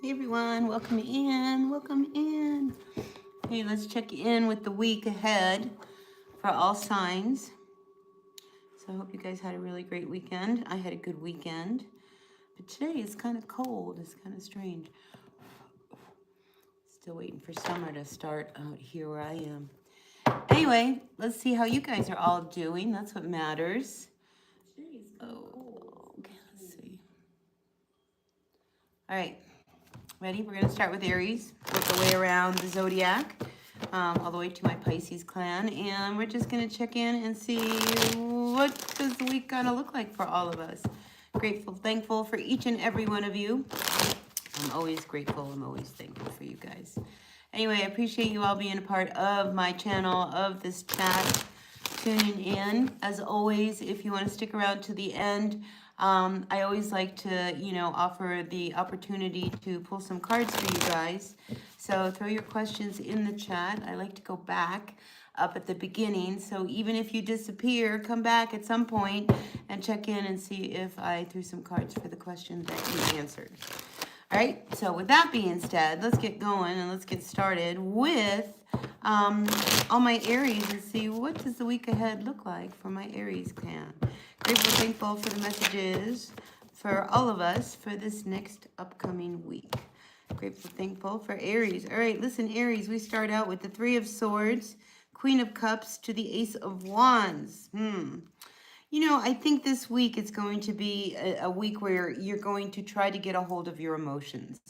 Hey everyone, welcome in, welcome in. Hey, let's check in with the week ahead for all signs. So I hope you guys had a really great weekend. I had a good weekend, but today is kind of cold. It's kind of strange. Still waiting for summer to start out here where I am. Anyway, let's see how you guys are all doing. That's what matters. Oh, okay, let's see. All right. Ready? We're going to start with Aries, work our way around the zodiac, all the way to my Pisces clan, and we're just going to check in and see what does the week going to look like for all of us. Grateful, thankful for each and every one of you. I'm always grateful. I'm always thankful for you guys. Anyway, I appreciate you all being a part of my channel, of this chat, tuning in. As always, if you want to stick around to the end, I always like to, offer the opportunity to pull some cards for you guys. So throw your questions in the chat. I like to go back up at the beginning. So even if you disappear, come back at some point and check in and see if I threw some cards for the question that you answered. All right, so with that being said, let's get going and let's get started with all my Aries and see what does the week ahead look like for my Aries clan. Grateful, thankful for the messages for all of us for this next upcoming week. Grateful, thankful for Aries. All right, listen, Aries, we start out with the Three of Swords, Queen of Cups to the Ace of Wands. I think this week it's going to be a week where you're going to try to get a hold of your emotions.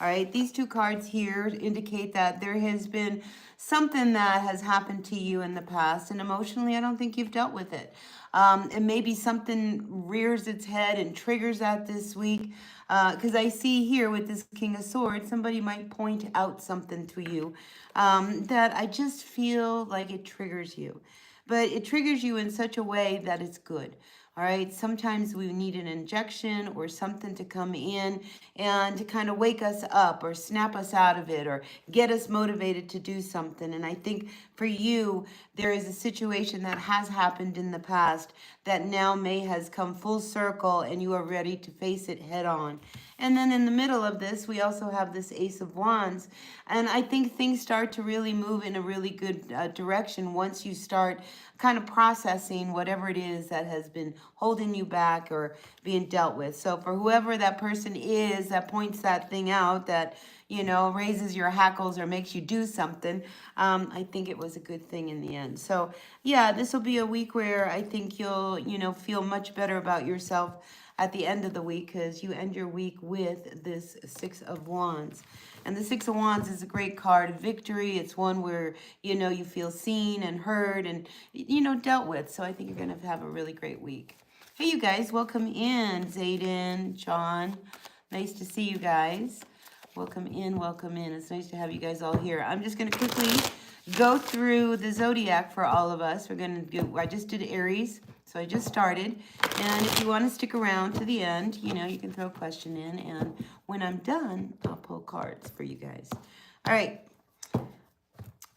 All right, these two cards here indicate that there has been something that has happened to you in the past, and emotionally, I don't think you've dealt with it. And maybe something rears its head and triggers that this week. Because I see here with this King of Swords, somebody might point out something to you that I just feel like it triggers you. But it triggers you in such a way that it's good. All right. Sometimes we need an injection or something to come in and to kind of wake us up or snap us out of it or get us motivated to do something. And I think for you, there is a situation that has happened in the past that now may has come full circle and you are ready to face it head on. And then in the middle of this, we also have this Ace of Wands. And I think things start to really move in a really good direction once you start kind of processing whatever it is that has been holding you back or being dealt with. So for whoever that person is that points that thing out that, raises your hackles or makes you do something, I think it was a good thing in the end. So yeah, this will be a week where I think you'll, feel much better about yourself at the end of the week because you end your week with this Six of Wands. And the Six of Wands is a great card of victory. It's one where, you feel seen and heard and, dealt with. So I think you're going to have a really great week. Hey, you guys, welcome in. Zayden, John, nice to see you guys. Welcome in, welcome in. It's nice to have you guys all here. I'm just going to quickly go through the zodiac for all of us. We're going to do, I just did Aries. So I just started, and if you want to stick around to the end, you can throw a question in, and when I'm done, I'll pull cards for you guys. All right,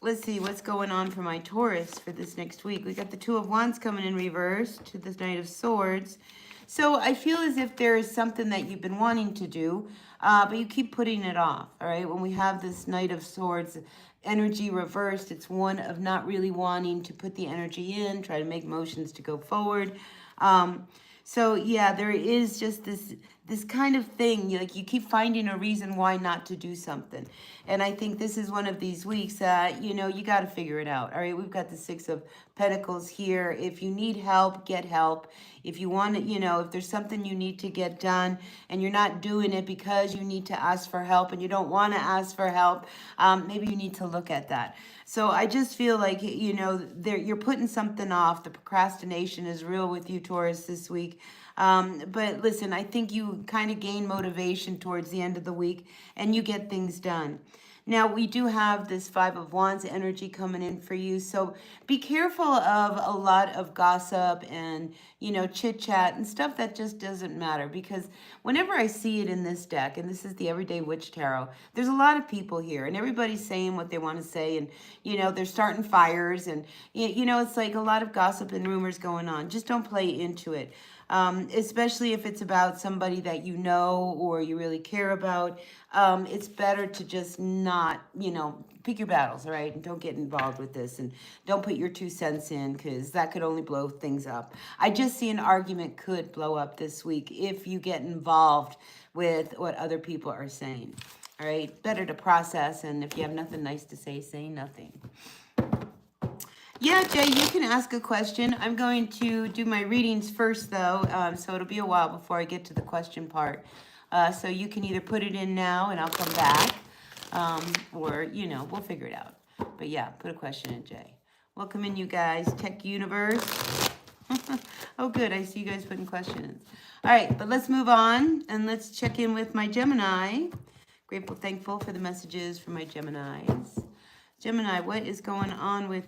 let's see what's going on for my Taurus for this next week. We got the Two of Wands coming in reverse to the Knight of Swords. So I feel as if there is something that you've been wanting to do, but you keep putting it off, all right? When we have this Knight of Swords energy reversed, it's one of not really wanting to put the energy in, try to make motions to go forward. So yeah, there is just this kind of thing, like you keep finding a reason why not to do something. And I think this is one of these weeks that, you got to figure it out. All right, we've got the Six of Pentacles here. If you need help, get help. If you want to, if there's something you need to get done and you're not doing it because you need to ask for help and you don't want to ask for help, maybe you need to look at that. So I just feel like, you're putting something off. The procrastination is real with you, Taurus, this week. But listen, I think you kind of gain motivation towards the end of the week and you get things done. Now, we do have this Five of Wands energy coming in for you. So be careful of a lot of gossip and, chit chat and stuff that just doesn't matter. Because whenever I see it in this deck, and this is the Everyday Witch Tarot, there's a lot of people here and everybody's saying what they want to say. And, they're starting fires and, it's like a lot of gossip and rumors going on. Just don't play into it. especially if it's about somebody that you know or you really care about. It's better to just not, pick your battles, all right? And don't get involved with this, and don't put your 2 cents in, because that could only blow things up. I just see an argument could blow up this week if you get involved with what other people are saying. All right, better to process, and if you have nothing nice to say nothing. Yeah, Jay, you can ask a question. I'm going to do my readings first, though, so it'll be a while before I get to the question part. So you can either put it in now and I'll come back, or, we'll figure it out. But yeah, put a question in, Jay. Welcome in, you guys. Tech Universe. Oh, good. I see you guys putting questions. All right, but let's move on, and let's check in with my Gemini. Grateful, thankful for the messages from my Geminis. Gemini, what is going on with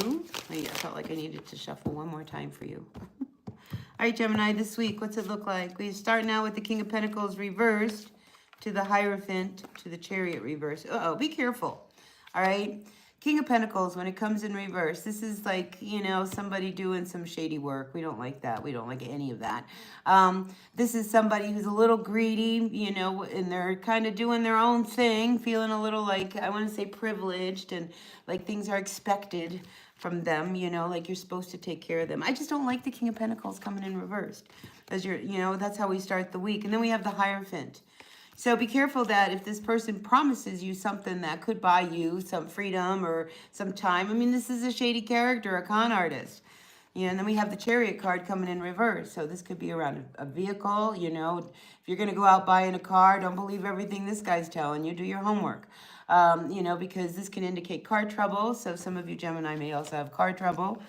you? Wait, I felt like I needed to shuffle one more time for you. All right, Gemini, this week, what's it look like? We start now with the King of Pentacles reversed to the Hierophant to the Chariot reversed. Uh-oh, be careful. All right? King of Pentacles, when it comes in reverse, this is like, somebody doing some shady work. We don't like that. We don't like any of that. This is somebody who's a little greedy, and they're kind of doing their own thing, feeling a little like, I want to say privileged, and like things are expected from them, like you're supposed to take care of them. I just don't like the King of Pentacles coming in reversed, as that's how we start the week. And then we have the Hierophant. So be careful that if this person promises you something that could buy you some freedom or some time. I mean, this is a shady character, a con artist. And then we have the Chariot card coming in reverse. So this could be around a vehicle. If you're going to go out buying a car, don't believe everything this guy's telling you. Do your homework, because this can indicate car trouble. So some of you Gemini may also have car trouble.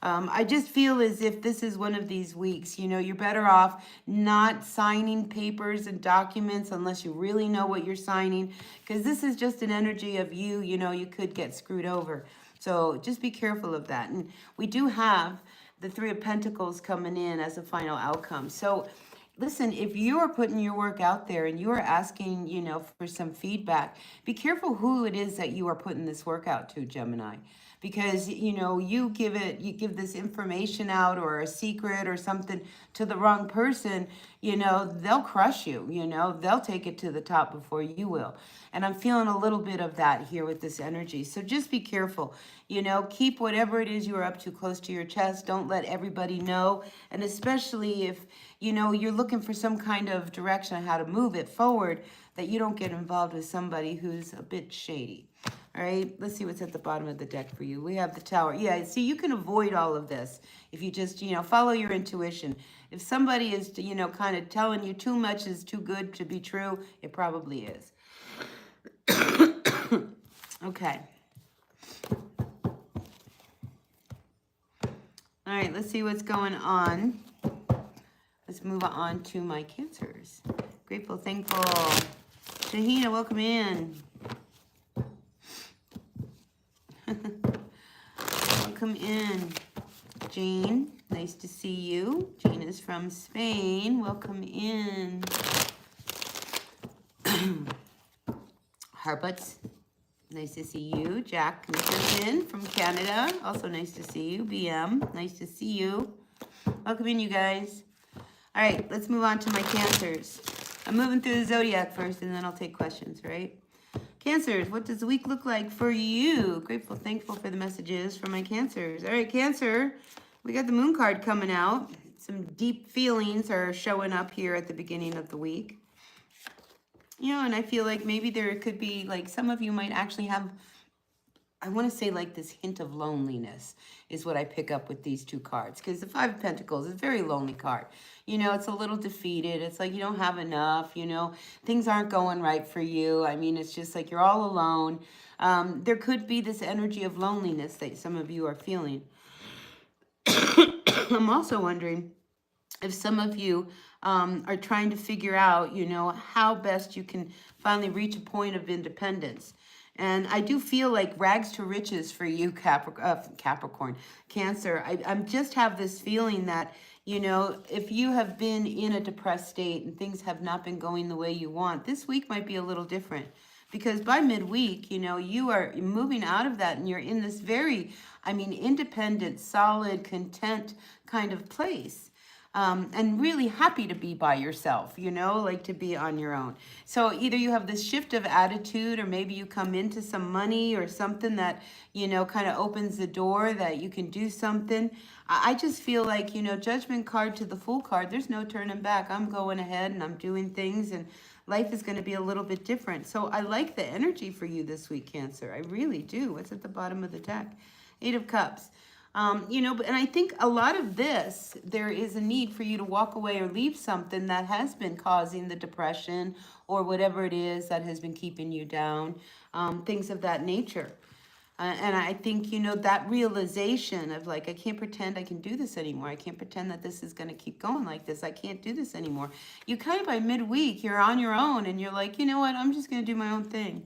I just feel as if this is one of these weeks, you're better off not signing papers and documents unless you really know what you're signing, because this is just an energy of you could get screwed over. So just be careful of that. And we do have the Three of Pentacles coming in as a final outcome. So listen, if you are putting your work out there and you are asking, for some feedback, be careful who it is that you are putting this work out to, Gemini. Because, you give this information out or a secret or something to the wrong person, they'll crush you, they'll take it to the top before you will. And I'm feeling a little bit of that here with this energy. So just be careful, keep whatever it is you are up to close to your chest. Don't let everybody know. And especially if, you're looking for some kind of direction on how to move it forward, that you don't get involved with somebody who's a bit shady. All right, let's see what's at the bottom of the deck for you. We have the Tower. Yeah, see, you can avoid all of this if you just, follow your intuition. If somebody is, kind of telling you too much is too good to be true, it probably is. Okay. All right, let's see what's going on. Let's move on to my Cancers. Grateful, thankful. Shahina, welcome in. Welcome in. Jane, nice to see you. Jane is from Spain. Welcome in. Harbuts, nice to see you. Jack Nickerson from Canada, also nice to see you. BM, nice to see you. Welcome in, you guys. All right, let's move on to my Cancers. I'm moving through the zodiac first, and then I'll take questions, right? Cancers, what does the week look like for you? Grateful, thankful for the messages from my Cancers. All right, Cancer, we got the Moon card coming out. Some deep feelings are showing up here at the beginning of the week. And I feel like maybe there could be, like, some of you might actually have, I want to say, like, this hint of loneliness is what I pick up with these two cards. Because the Five of Pentacles is a very lonely card. It's a little defeated. It's like you don't have enough, things aren't going right for you. I mean, it's just like you're all alone. There could be this energy of loneliness that some of you are feeling. I'm also wondering if some of you are trying to figure out, how best you can finally reach a point of independence. And I do feel like rags to riches for you, Capricorn, Cancer. I just have this feeling that, if you have been in a depressed state and things have not been going the way you want, this week might be a little different. Because by midweek, you are moving out of that and you're in this very, independent, solid, content kind of place. and really happy to be by yourself, you know, like to be on your own. So either you have this shift of attitude, or maybe you come into some money or something that, you know, kind of opens the door that you can do something. I just feel like, you know, Judgment card to the Fool card, there's no turning back. I'm going ahead and I'm doing things, and life is going to be a little bit different. So I like the energy for you this week, Cancer. I really do. What's at the bottom of the deck? 8 of Cups. You know, and I think a lot of this, there is a need for you to walk away or leave something that has been causing the depression or whatever it is that has been keeping you down, things of that nature. And I think, you know, that realization of like, I can't pretend I can do this anymore. I can't pretend that this is going to keep going like this. I can't do this anymore. You kind of by midweek, you're on your own and you're like, you know what, I'm just going to do my own thing.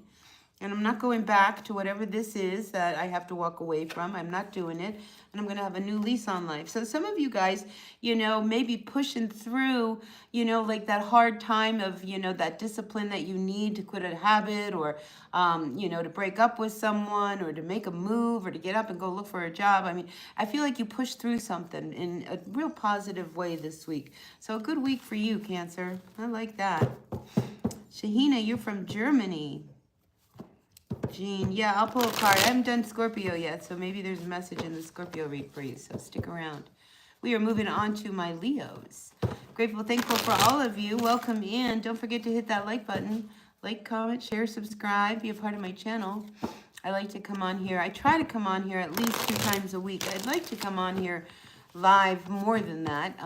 And I'm not going back to whatever this is that I have to walk away from. I'm not doing it. And I'm going to have a new lease on life. So some of you guys, you know, maybe pushing through, you know, like that hard time of, you know, that discipline that you need to quit a habit, or, you know, to break up with someone, or to make a move, or to get up and go look for a job. I mean, I feel like you pushed through something in a real positive way this week. So a good week for you, Cancer. I like that. Shahina, you're from Germany. Jean, yeah, I'll pull a card. I haven't done Scorpio yet, so maybe there's a message in the Scorpio read for you, so stick around. We are moving on to my Leos. Grateful, thankful for all of you. Welcome in. Don't forget to hit that like button. Like, comment, share, subscribe, be a part of my channel. I like to come on here. I try to come on here at least 2 times a week. I'd like to come on here live more than that,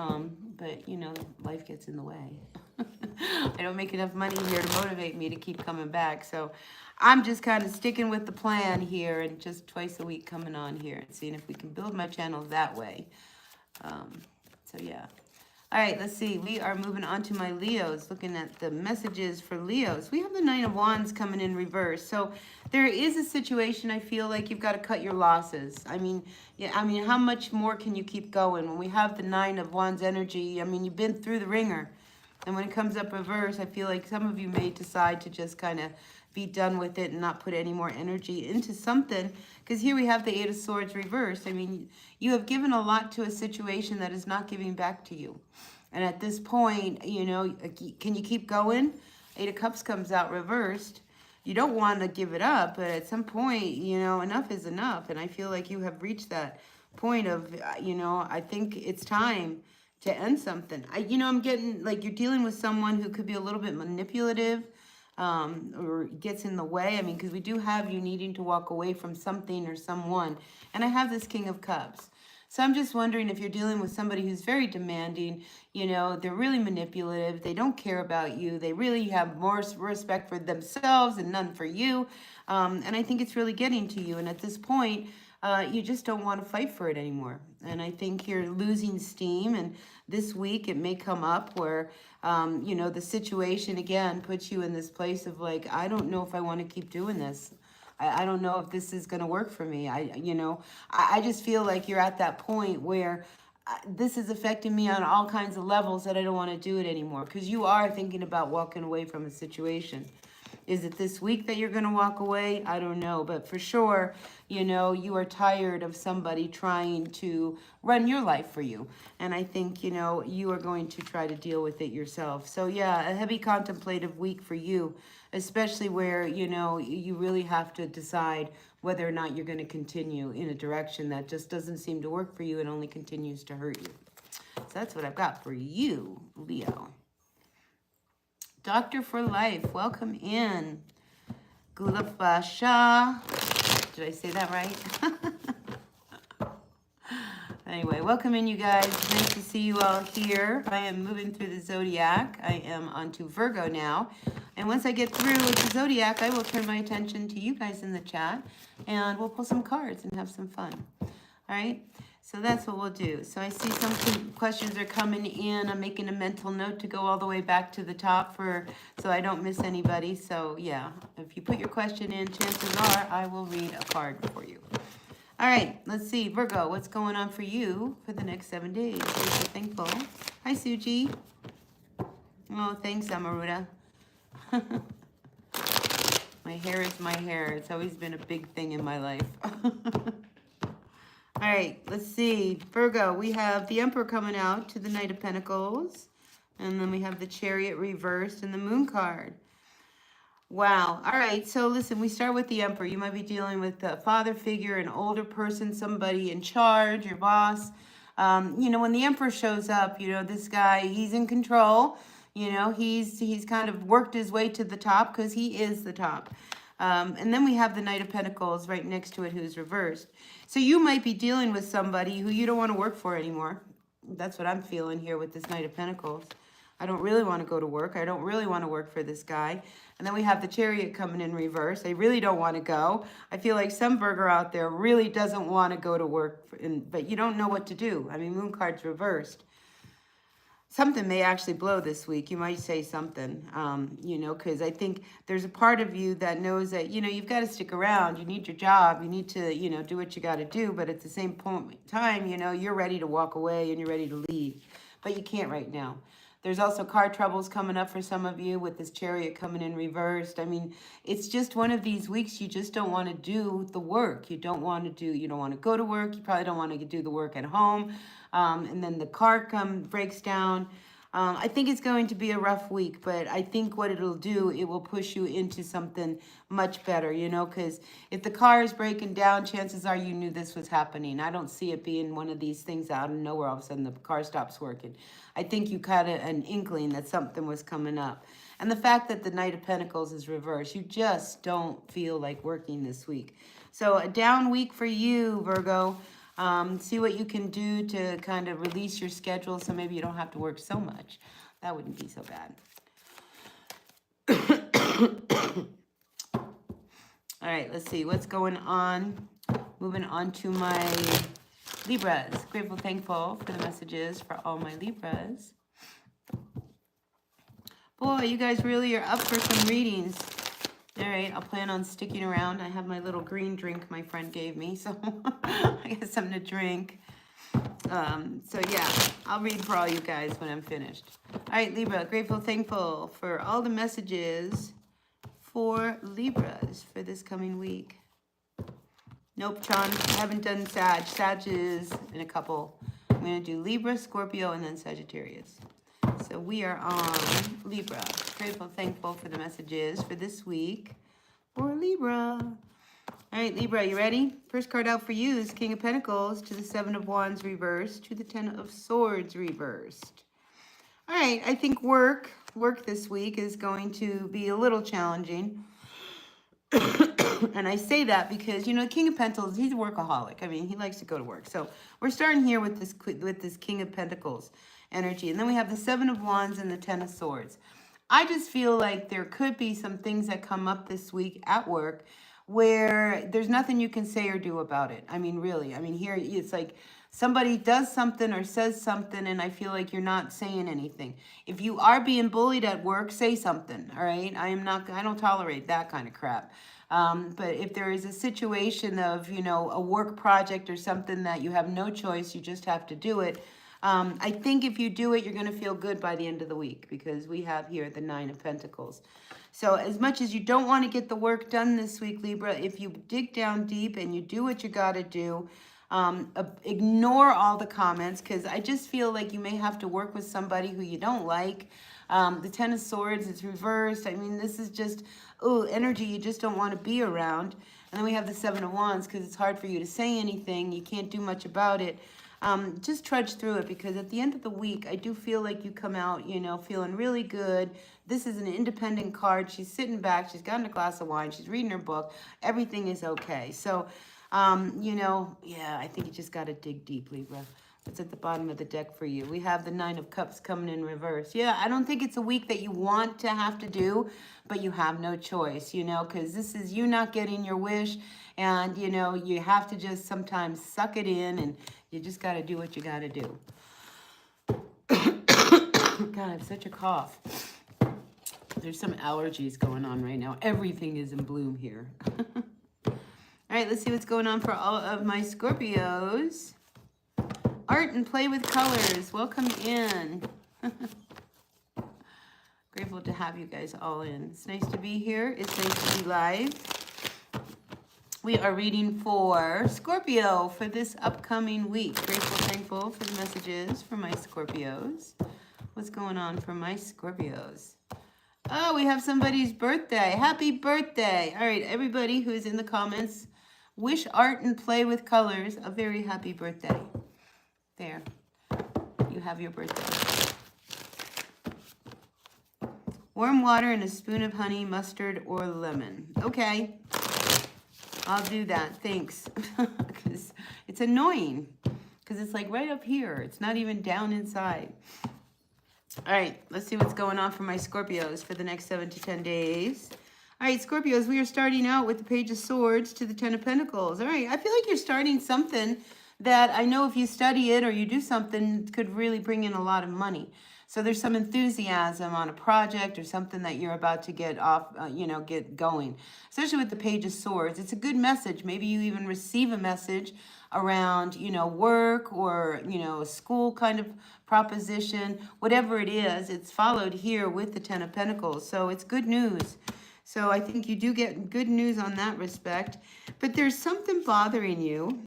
but, you know, life gets in the way. I don't make enough money here to motivate me to keep coming back, so I'm just kind of sticking with the plan here and just twice a week coming on here and seeing if we can build my channel that way. So yeah. All right, let's see. We are moving on to my Leos, looking at the messages for Leos. We have the 9 of Wands coming in reverse. So there is a situation I feel like you've got to cut your losses. I mean, yeah, I mean, how much more can you keep going? When we have the 9 of Wands energy, I mean, you've been through the ringer. And when it comes up reverse, I feel like some of you may decide to just kind of be done with it and not put any more energy into something. Because here we have the 8 of Swords reversed. I mean, you have given a lot to a situation that is not giving back to you. And at this point, you know, can you keep going? 8 of Cups comes out reversed. You don't want to give it up, but at some point, you know, enough is enough. And I feel like you have reached that point of, you know, I think it's time to end something. You know, I'm getting like you're dealing with someone who could be a little bit manipulative, or gets in the way. I mean, because we do have you needing to walk away from something or someone. And I have this King of Cups. So I'm just wondering if you're dealing with somebody who's very demanding, you know, they're really manipulative, they don't care about you, they really have more respect for themselves and none for you. And I think it's really getting to you. And at this point, you just don't want to fight for it anymore. And I think you're losing steam. And this week it may come up where, you know, the situation again puts you in this place of like, I don't know if I want to keep doing this. I don't know if this is going to work for me. I just feel like you're at that point where this is affecting me on all kinds of levels that I don't want to do it anymore. Because you are thinking about walking away from a situation. Is it this week that you're going to walk away? I don't know. But for sure, you know, you are tired of somebody trying to run your life for you. And I think, you know, you are going to try to deal with it yourself. So yeah, a heavy contemplative week for you, especially where, you know, you really have to decide whether or not you're going to continue in a direction that just doesn't seem to work for you and only continues to hurt you. So that's what I've got for you, Leo. Doctor for Life, welcome in. Gulafasha. Did I say that right? Anyway, welcome in, you guys. Nice to see you all here. I am moving through the zodiac. I am onto Virgo now. And once I get through with the zodiac, I will turn my attention to you guys in the chat. And we'll pull some cards and have some fun. All right? So that's what we'll do. So I see some questions are coming in. I'm making a mental note to go all the way back to the top so I don't miss anybody. So yeah, if you put your question in, chances are I will read a card for you. All right, let's see. Virgo, what's going on for you for the next 7 days? I'm so thankful. Hi, Suji. Oh, thanks, Amaruta. My hair is my hair. It's always been a big thing in my life. All right, let's see. Virgo, we have the Emperor coming out to the Knight of Pentacles. And then we have the Chariot reversed and the Moon card. Wow. All right. So listen, we start with the Emperor. You might be dealing with a father figure, an older person, somebody in charge, your boss. You know, when the Emperor shows up, you know, this guy, he's in control. You know, he's kind of worked his way to the top because he is the top. And then we have the Knight of Pentacles right next to it who's reversed. So you might be dealing with somebody who you don't want to work for anymore. That's what I'm feeling here with this Knight of Pentacles. I don't really want to go to work. I don't really want to work for this guy. And then we have the Chariot coming in reverse. I really don't want to go. I feel like some Virgo out there really doesn't want to go to work, but you don't know what to do. I mean, Moon card's reversed. Something may actually blow this week. You might say something, you know, because I think there's a part of you that knows that, you know, you've got to stick around. You need your job. You need to, you know, do what you got to do. But at the same point in time, you know, you're ready to walk away and you're ready to leave. But you can't right now. There's also car troubles coming up for some of you with this Chariot coming in reversed. I mean, it's just one of these weeks you just don't want to do the work. You don't want to go to work. You probably don't want to do the work at home. And then the car breaks down. I think it's going to be a rough week, but I think what it'll do, it will push you into something much better, you know, because if the car is breaking down, chances are you knew this was happening. I don't see it being one of these things out of nowhere, all of a sudden the car stops working. I think you got an inkling that something was coming up. And the fact that the Knight of Pentacles is reversed, you just don't feel like working this week. So a down week for you, Virgo. See what you can do to kind of release your schedule so maybe you don't have to work so much. That wouldn't be so bad. All right, let's see what's going on. Moving on to my Libras. Grateful, thankful for the messages for all my Libras. Boy, you guys really are up for some readings. All right, I'll plan on sticking around. I have my little green drink my friend gave me, so I got something to drink. So yeah, I'll read for all you guys when I'm finished. All right, Libra, grateful, thankful for all the messages for Libras for this coming week. Nope, John, I haven't done Sag. Sag is in a couple. I'm going to do Libra, Scorpio, and then Sagittarius. So we are on Libra. Grateful, thankful for the messages for this week for Libra. All right, Libra, you ready? First card out for you is King of Pentacles to the Seven of Wands reversed to the Ten of Swords reversed. All right, I think work this week is going to be a little challenging. And I say that because, you know, King of Pentacles, he's a workaholic. I mean, he likes to go to work. So we're starting here with this King of Pentacles energy. And then we have the Seven of Wands and the Ten of Swords. I just feel like there could be some things that come up this week at work where there's nothing you can say or do about it. I mean, really. I mean, here it's like somebody does something or says something and I feel like you're not saying anything. If you are being bullied at work, say something, all right? I don't tolerate that kind of crap. But if there is a situation of, you know, a work project or something that you have no choice, you just have to do it. I think if you do it, you're going to feel good by the end of the week because we have here the Nine of Pentacles. So as much as you don't want to get the work done this week, Libra, if you dig down deep and you do what you got to do, ignore all the comments because I just feel like you may have to work with somebody who you don't like. The Ten of Swords is reversed. I mean, this is just, energy you just don't want to be around. And then we have the Seven of Wands because it's hard for you to say anything. You can't do much about it. Just trudge through it because at the end of the week, I do feel like you come out, you know, feeling really good. This is an independent card. She's sitting back. She's gotten a glass of wine. She's reading her book. Everything is okay. So, you know, yeah, I think you just got to dig deep, Libra. What's at the bottom of the deck for you? We have the Nine of Cups coming in reverse. Yeah, I don't think it's a week that you want to have to do, but you have no choice, you know, because this is you not getting your wish. And, you know, you have to just sometimes suck it in and you just got to do what you got to do. God, I have such a cough. There's some allergies going on right now. Everything is in bloom here. All right, let's see what's going on for all of my Scorpios. Art and play with colors. Welcome in. Grateful to have you guys all in. It's nice to be here. It's nice to be live. We are reading for Scorpio for this upcoming week. Grateful, thankful for the messages for my Scorpios. What's going on for my Scorpios? Oh, we have somebody's birthday. Happy birthday. All right, everybody who is in the comments, wish art and play with colors a very happy birthday. There, you have your birthday. Warm water and a spoon of honey, mustard, or lemon. Okay, I'll do that. Thanks. Because it's annoying. Because it's like right up here. It's not even down inside. All right, let's see what's going on for my Scorpios for the next 7 to 10 days. All right, Scorpios, we are starting out with the Page of Swords to the Ten of Pentacles. All right, I feel like you're starting something that I know if you study it or you do something could really bring in a lot of money. So there's some enthusiasm on a project or something that you're about to get off, get going. Especially with the Page of Swords. It's a good message. Maybe you even receive a message around, work or, a school kind of proposition. Whatever it is, it's followed here with the Ten of Pentacles. So it's good news. So I think you do get good news on that respect. But there's something bothering you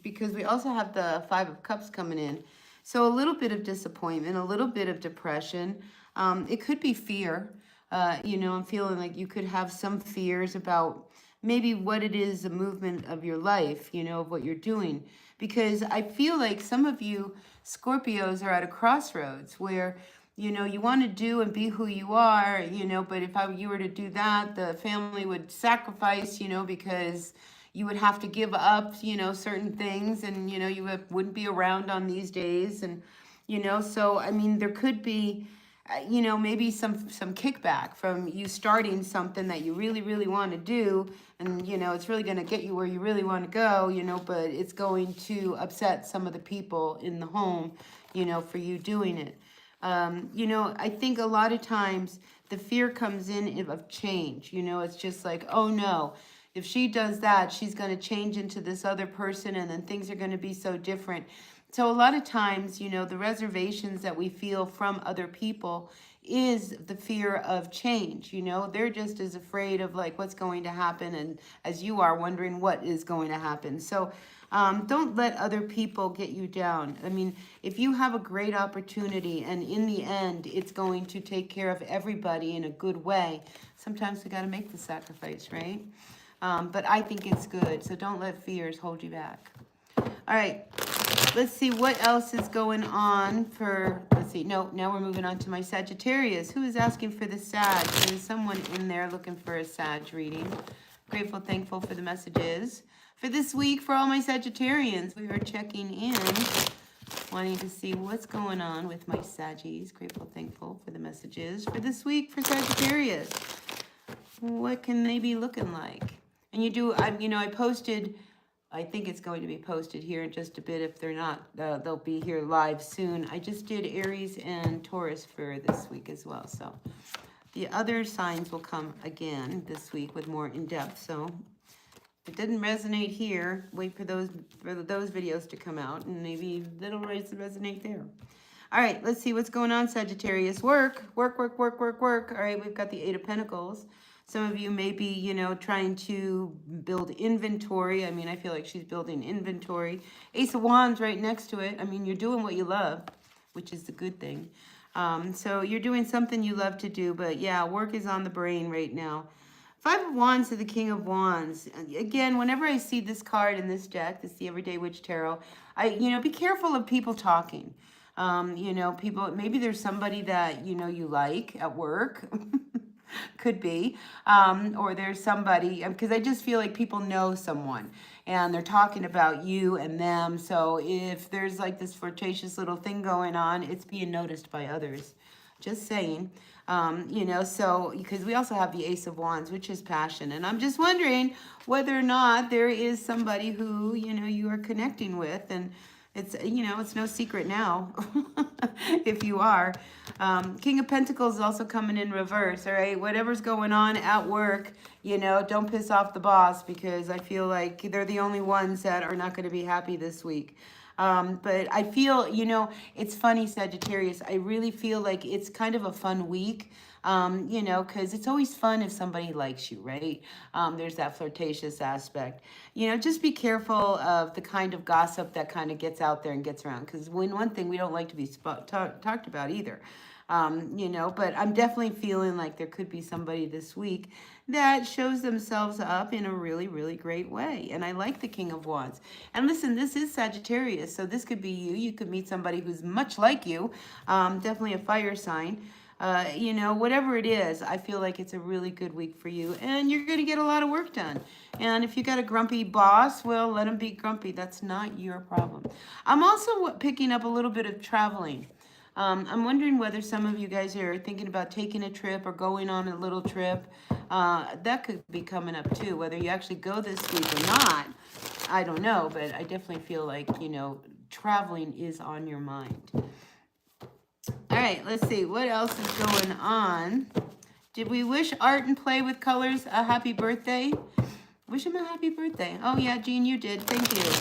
because we also have the Five of Cups coming in. So a little bit of disappointment, a little bit of depression. It could be fear. I'm feeling like you could have some fears about maybe what it is, the movement of your life, of what you're doing. Because I feel like some of you Scorpios are at a crossroads where, you want to do and be who you are, but if you were to do that, the family would sacrifice, because you would have to give up, certain things and, you wouldn't be around on these days. And, so, I mean, there could be, maybe some kickback from you starting something that you really, really want to do. And, it's really going to get you where you really want to go, but it's going to upset some of the people in the home, for you doing it. I think a lot of times the fear comes in of change, it's just like, oh no, if she does that, she's going to change into this other person and then things are going to be so different. So a lot of times, the reservations that we feel from other people is the fear of change. They're just as afraid of like what's going to happen and as you are wondering what is going to happen. So don't let other people get you down. I mean, if you have a great opportunity and in the end, it's going to take care of everybody in a good way, sometimes we got to make the sacrifice, right? But I think it's good. So don't let fears hold you back. All right. Let's see what else is going on for, now we're moving on to my Sagittarius. Who is asking for the Sag? There's someone in there looking for a Sag reading. Grateful, thankful for the messages. For this week, for all my Sagittarians, we are checking in, wanting to see what's going on with my Saggies. Grateful, thankful for the messages. For this week, for Sagittarius, what can they be looking like? And I posted, I think it's going to be posted here in just a bit. If they're not, they'll be here live soon. I just did Aries and Taurus for this week as well. So the other signs will come again this week with more in-depth. So if it didn't resonate here, wait for those videos to come out and maybe it'll resonate there. All right, let's see what's going on, Sagittarius. Work. All right, we've got the Eight of Pentacles. Some of you may be, trying to build inventory. I mean, I feel like she's building inventory. Ace of Wands right next to it. I mean, you're doing what you love, which is the good thing. So you're doing something you love to do. But, yeah, work is on the brain right now. Five of Wands to the King of Wands. Again, whenever I see this card in this deck, this is the Everyday Witch Tarot, be careful of people talking. People, maybe there's somebody that, you like at work. Could be, or there's somebody, because I just feel like people know someone and they're talking about you and them. So if there's like this flirtatious little thing going on, it's being noticed by others. Just saying, so because we also have the Ace of Wands, which is passion. And I'm just wondering whether or not there is somebody who, you are connecting with. And it's, it's no secret now if you are. King of Pentacles is also coming in reverse, all right? Whatever's going on at work, don't piss off the boss because I feel like they're the only ones that are not going to be happy this week. But I feel, it's funny, Sagittarius. I really feel like it's kind of a fun week. You know, because it's always fun if somebody likes you, right? There's that flirtatious aspect. You know, just be careful of the kind of gossip that kind of gets out there and gets around, because one thing we don't like to be talked about either. You know, but I'm definitely feeling like there could be somebody this week that shows themselves up in a really, really great way. And I like the King of Wands. And listen, this is Sagittarius, so this could be you. You could meet somebody who's much like you, definitely a fire sign. You know, whatever it is, I feel like it's a really good week for you, and you're going to get a lot of work done. And if you got a grumpy boss, well, let him be grumpy. That's not your problem. I'm also picking up a little bit of traveling. I'm wondering whether some of you guys are thinking about taking a trip or going on a little trip. That could be coming up too. Whether you actually go this week or not, I don't know, but I definitely feel like, you know, traveling is on your mind. All right, let's see. What else is going on? Did we wish Art and Play with Colors a happy birthday? Wish him a happy birthday. Oh, yeah, Jean, you did. Thank you.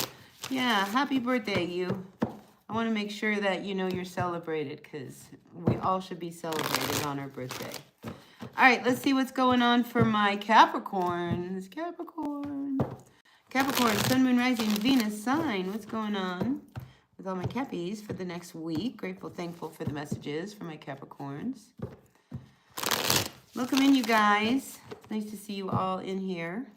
Yeah, happy birthday, you. I want to make sure that, you know, you're celebrated, because we all should be celebrated on our birthday. All right, let's see what's going on for my Capricorns. Capricorn, Sun, Moon, Rising, Venus sign. What's going on with all my Cappies for the next week? Grateful, thankful for the messages for my Capricorns. Welcome in, you guys. Nice to see you all in here.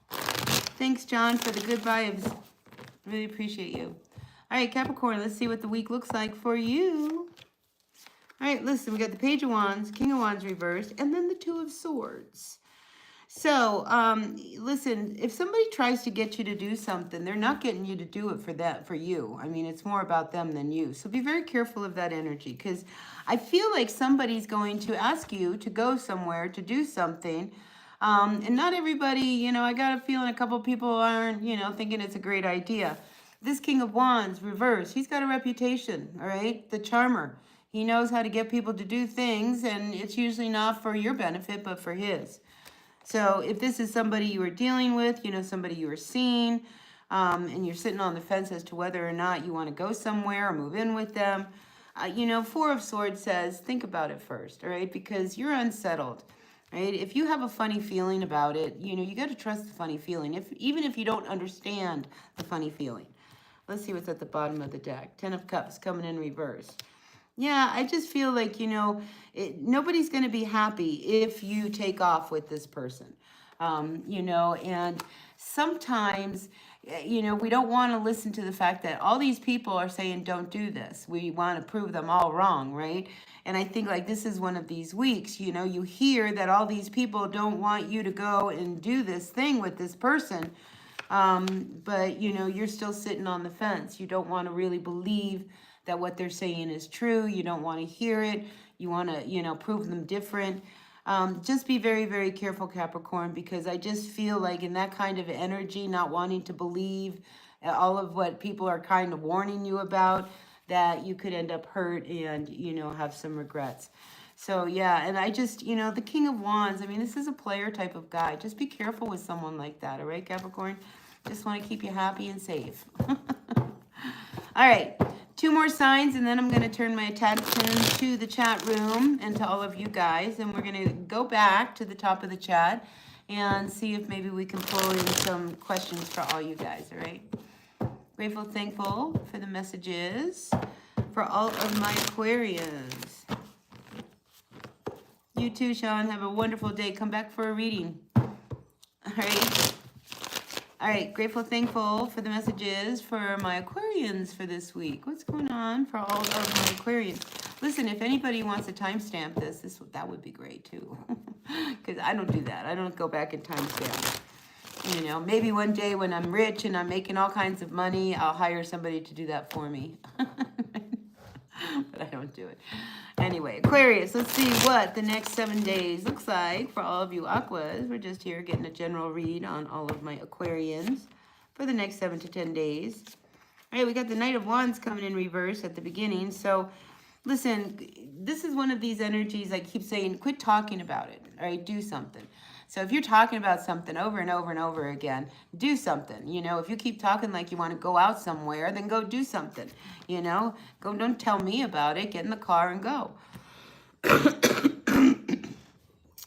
Thanks, John, for the good vibes. Really appreciate you. All right, Capricorn, let's see what the week looks like for you. All right, listen, we got the Page of Wands, King of Wands reversed, and then the Two of Swords. So, listen, if somebody tries to get you to do something, they're not getting you to do it for you. I mean, it's more about them than you. So be very careful of that energy, because I feel like somebody's going to ask you to go somewhere to do something. And not everybody, you know, I got a feeling a couple people aren't, you know, thinking it's a great idea. This King of Wands reverse, he's got a reputation, all right? The charmer. He knows how to get people to do things, and it's usually not for your benefit, but for his. So if this is somebody you are dealing with, you know, somebody you are seeing, and you're sitting on the fence as to whether or not you want to go somewhere or move in with them, you know, Four of Swords says, think about it first, all right? Because you're unsettled. Right? If you have a funny feeling about it, you know, you got to trust the funny feeling, even if you don't understand the funny feeling. Let's see what's at the bottom of the deck. 10 of Cups coming in reverse. Yeah, I just feel like, you know, nobody's going to be happy if you take off with this person. You know, and sometimes, you know, we don't want to listen to the fact that all these people are saying don't do this. We want to prove them all wrong, right? And I think like this is one of these weeks, you know, you hear that all these people don't want you to go and do this thing with this person. But, you know, you're still sitting on the fence. You don't want to really believe that what they're saying is true. You don't want to hear it. You want to, you know, prove them different. Just be very, very careful, Capricorn, because I just feel like in that kind of energy, not wanting to believe all of what people are kind of warning you about, that you could end up hurt and, you know, have some regrets. So, yeah, and I just, you know, the King of Wands, I mean, this is a player type of guy. Just be careful with someone like that, all right, Capricorn? Just want to keep you happy and safe. All right, 2 more signs, and then I'm going to turn my attention to the chat room and to all of you guys, and we're going to go back to the top of the chat and see if maybe we can pull in some questions for all you guys, all right? Grateful, thankful for the messages for all of my Aquarians. You too, Sean. Have a wonderful day. Come back for a reading. All right. All right. Grateful, thankful for the messages for my Aquarians for this week. What's going on for all of my Aquarians? Listen, if anybody wants to timestamp this, that would be great too. Because I don't do that. I don't go back and timestamp. You know, maybe one day when I'm rich and I'm making all kinds of money, I'll hire somebody to do that for me. But I don't do it. Anyway, Aquarius, let's see what the next 7 days looks like for all of you Aquas. We're just here getting a general read on all of my Aquarians for the next 7 to 10 days. All right, we got the Knight of Wands coming in reverse at the beginning. So, listen, this is one of these energies I keep saying, quit talking about it. All right, do something. So if you're talking about something over and over and over again, do something. You know, if you keep talking like you want to go out somewhere, then go do something. You know, go, don't tell me about it. Get in the car and go.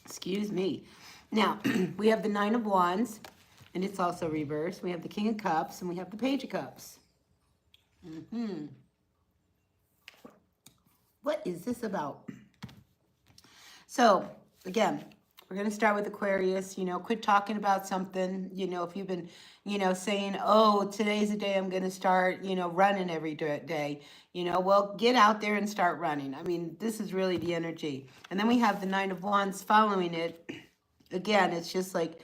Excuse me. Now, we have the Nine of Wands, and it's also reversed. We have the King of Cups, and we have the Page of Cups. What is this about? So, again, we're going to start with Aquarius. You know, quit talking about something. You know, if you've been, you know, saying, oh, today's the day I'm going to start, you know, running every day. You know, well, get out there and start running. I mean, this is really the energy. And then we have the Nine of Wands following it. Again, it's just like,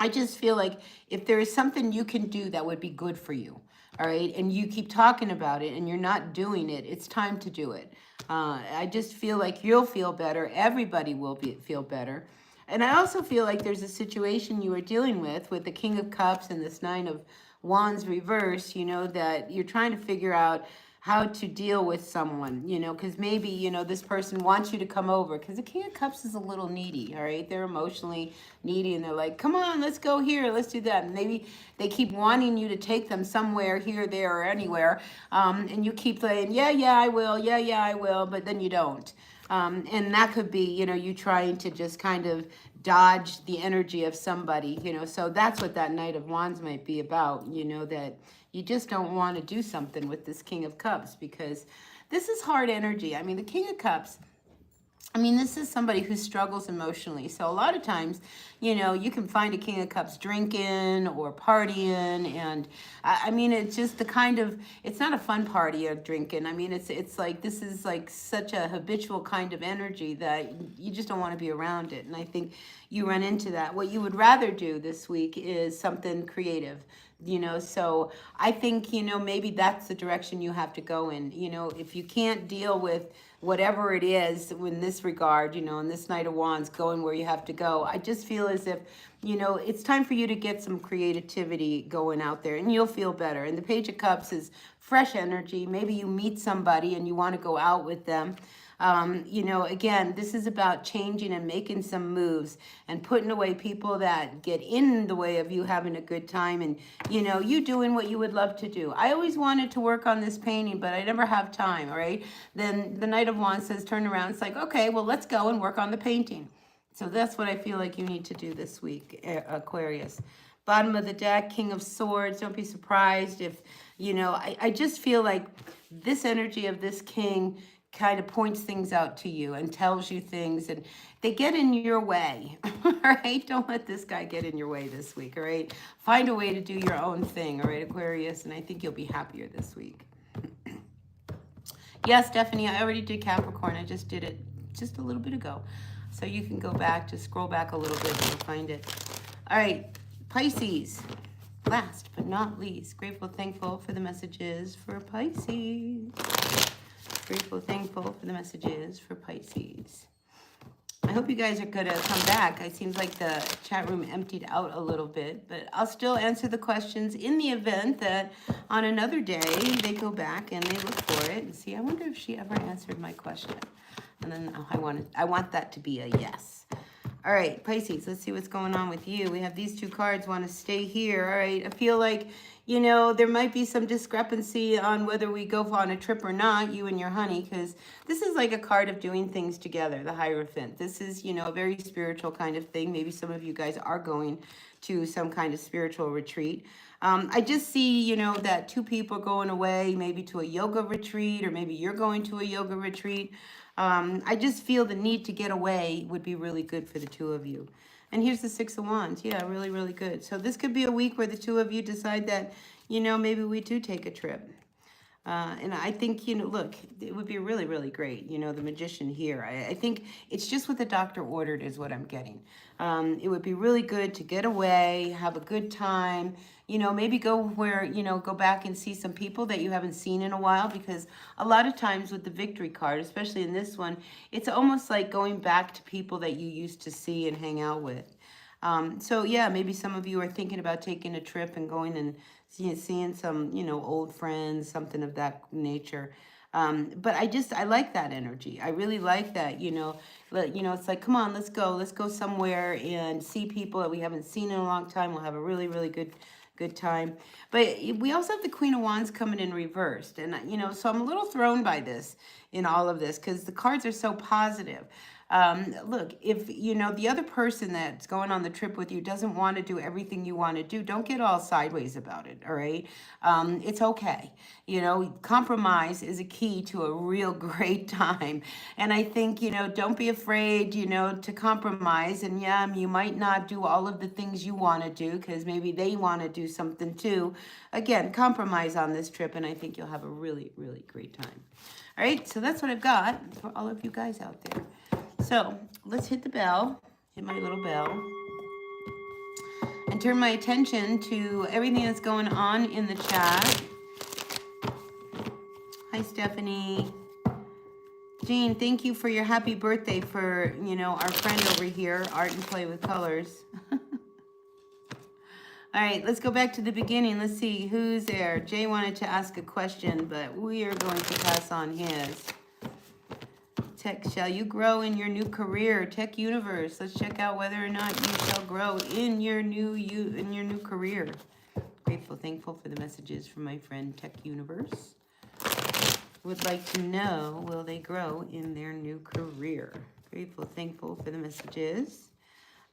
I just feel like if there is something you can do that would be good for you, all right, and you keep talking about it and you're not doing it, it's time to do it. I just feel like you'll feel better. Everybody will feel better. And I also feel like there's a situation you are dealing with the King of Cups and this Nine of Wands reverse, you know, that you're trying to figure out how to deal with someone, you know, because maybe, you know, this person wants you to come over, because the King of Cups is a little needy, all right? They're emotionally needy, and they're like, come on, let's go here, let's do that. And maybe they keep wanting you to take them somewhere, here, there, or anywhere, and you keep saying, yeah, I will, yeah, I will, but then you don't. And that could be, you know, you trying to just kind of dodge the energy of somebody, you know, so that's what that Knight of Wands might be about, you know, that you just don't want to do something with this King of Cups, because this is hard energy. I mean, the King of Cups, I mean, this is somebody who struggles emotionally. So a lot of times, you know, you can find a King of Cups drinking or partying. And I mean, it's just the kind of, it's not a fun party of drinking. I mean, it's like, this is like such a habitual kind of energy that you just don't want to be around it. And I think you run into that. What you would rather do this week is something creative. You know, so I think, you know, maybe that's the direction you have to go in. You know, if you can't deal with whatever it is in this regard, you know, in this Knight of Wands going where you have to go, I just feel as if, you know, it's time for you to get some creativity going out there, and you'll feel better. And the Page of Cups is fresh energy. Maybe you meet somebody and you want to go out with them. You know, again, this is about changing and making some moves and putting away people that get in the way of you having a good time, and, you know, you doing what you would love to do. I always wanted to work on this painting, but I never have time, all right? Then the Knight of Wands says, turn around. It's like, okay, well, let's go and work on the painting. So that's what I feel like you need to do this week, Aquarius. Bottom of the deck, King of Swords. Don't be surprised if, you know, I just feel like this energy of this king kind of points things out to you and tells you things, and they get in your way. All right, don't let this guy get in your way this week. All right, find a way to do your own thing. All right, Aquarius, and I think you'll be happier this week. Yes, Stephanie, I already did Capricorn. I just did it just a little bit ago, so you can go back, just scroll back a little bit and you'll find it. All right, Pisces, last but not least, grateful, thankful for the messages for Pisces. Grateful, thankful for the messages for Pisces. I hope you guys are going to come back. It seems like the chat room emptied out a little bit, but I'll still answer the questions in the event that on another day they go back and they look for it and see. I wonder if she ever answered my question. And then I want that to be a yes. All right, Pisces, let's see what's going on with you. We have these two cards want to stay here. All right, I feel like, you know, there might be some discrepancy on whether we go on a trip or not, you and your honey, because this is like a card of doing things together, the Hierophant. This is, you know, a very spiritual kind of thing. Maybe some of you guys are going to some kind of spiritual retreat. I just see, you know, that two people going away, maybe to a yoga retreat, or maybe you're going to a yoga retreat. I just feel the need to get away would be really good for the two of you. And here's the Six of Wands. Yeah, really, really good. So this could be a week where the two of you decide that, you know, maybe we do take a trip. And I think, you know, look, it would be really, really great. You know, the Magician here. I think it's just what the doctor ordered is what I'm getting. It would be really good to get away, have a good time, you know, maybe go where, you know, go back and see some people that you haven't seen in a while, because a lot of times with the Victory card, especially in this one, it's almost like going back to people that you used to see and hang out with. So yeah, maybe some of you are thinking about taking a trip and going and seeing some, you know, old friends, something of that nature. But I like that energy. I really like that, you know, it's like, come on, let's go somewhere and see people that we haven't seen in a long time. We'll have a really, really good time. But we also have the Queen of Wands coming in reversed. And, you know, so I'm a little thrown by this in all of this because the cards are so positive. Look, if, you know, the other person that's going on the trip with you doesn't want to do everything you want to do, don't get all sideways about it, all right? It's okay. You know, compromise is a key to a real great time. And I think, you know, don't be afraid, you know, to compromise. And yeah, you might not do all of the things you want to do because maybe they want to do something too. Again, compromise on this trip, and I think you'll have a really, really great time. All right, so that's what I've got for all of you guys out there. So let's hit the bell, hit my little bell, and turn my attention to everything that's going on in the chat. Hi, Stephanie. Jean, thank you for your happy birthday for, you know, our friend over here, Art and Play with Colors. All right, let's go back to the beginning. Let's see who's there. Jay wanted to ask a question, but we are going to pass on his. Tech, shall you grow in your new career? Tech Universe. Let's check out whether or not you shall grow in your new career. Grateful, thankful for the messages from my friend Tech Universe. Would like to know, will they grow in their new career? Grateful, thankful for the messages.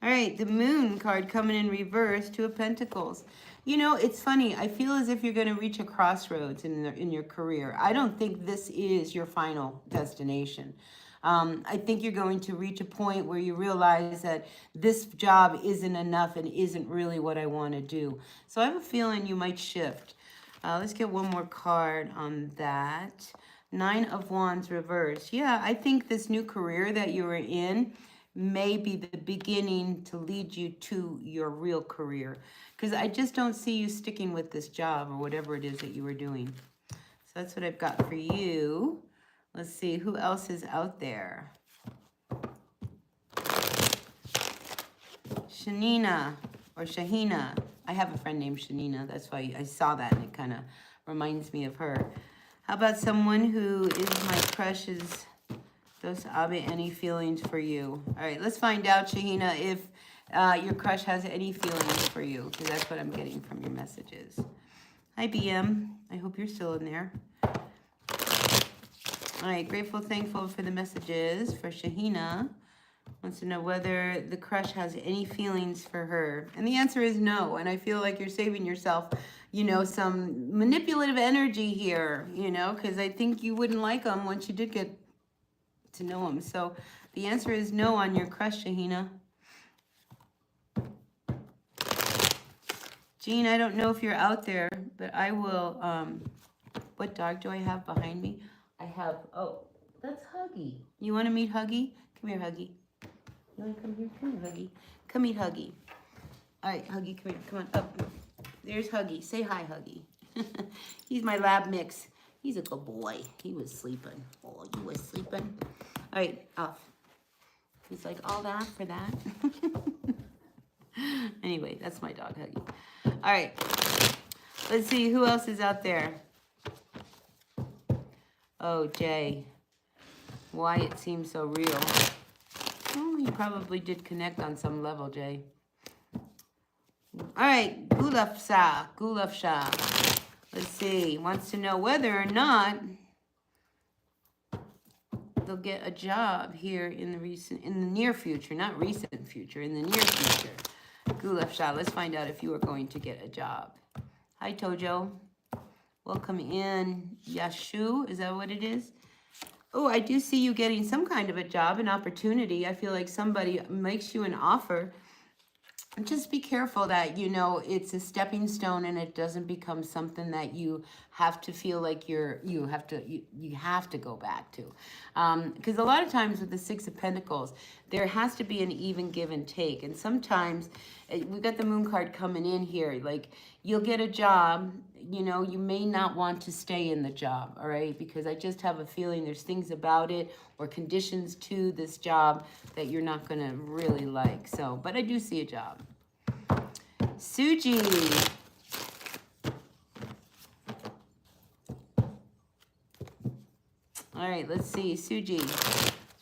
All right, the Moon card coming in reverse, Two of Pentacles. You know, it's funny. I feel as if you're going to reach a crossroads in your career. I don't think this is your final destination. I think you're going to reach a point where you realize that this job isn't enough and isn't really what I want to do. So I have a feeling you might shift. Let's get one more card on that. Nine of Wands reverse. Yeah, I think this new career that you are in may be the beginning to lead you to your real career. Because I just don't see you sticking with this job or whatever it is that you were doing. So that's what I've got for you. Let's see, who else is out there? Shanina or Shahina. I have a friend named Shanina. That's why I saw that and it kind of reminds me of her. How about someone who is my crush's, does Abe any feelings for you? All right, let's find out, Shahina, if your crush has any feelings for you, because that's what I'm getting from your messages. Hi, BM. I hope you're still in there. All right, grateful, thankful for the messages for Shahina. Wants to know whether the crush has any feelings for her. And the answer is no. And I feel like you're saving yourself, you know, some manipulative energy here, you know, because I think you wouldn't like him once you did get to know him. So the answer is no on your crush, Shahina. Jean, I don't know if you're out there, but I will, what dog do I have behind me? I have, oh, that's Huggy. You want to meet Huggy? Come here, Huggy. You want to come here? Come here, Huggy. Come meet Huggy. All right, Huggy, come here. Come on up. There's Huggy. Say hi, Huggy. He's my lab mix. He's a good boy. He was sleeping. Oh, you was sleeping. All right, off. He's like, all that for that? Anyway, that's my dog, Huggy. All right. Let's see who else is out there. Oh, Jay. Why it seems so real. Oh, you probably did connect on some level, Jay. All right, Gulafsha. Let's see. Wants to know whether or not they'll get a job here in the near future, not recent future, in the near future. Gulafsha, let's find out if you are going to get a job. Hi, Tojo. Welcome in. Yashu, is that what it is? Oh, I do see you getting some kind of a job, an opportunity. I feel like somebody makes you an offer. Just be careful that, you know, it's a stepping stone and it doesn't become something that you have to feel like you have to go back to. Because a lot of times with the Six of Pentacles, there has to be an even give and take. And sometimes we've got the Moon card coming in here. Like, you'll get a job, you know, you may not want to stay in the job, all right? Because I just have a feeling there's things about it or conditions to this job that you're not going to really like. So, but I do see a job. Suji. All right, let's see. Suji.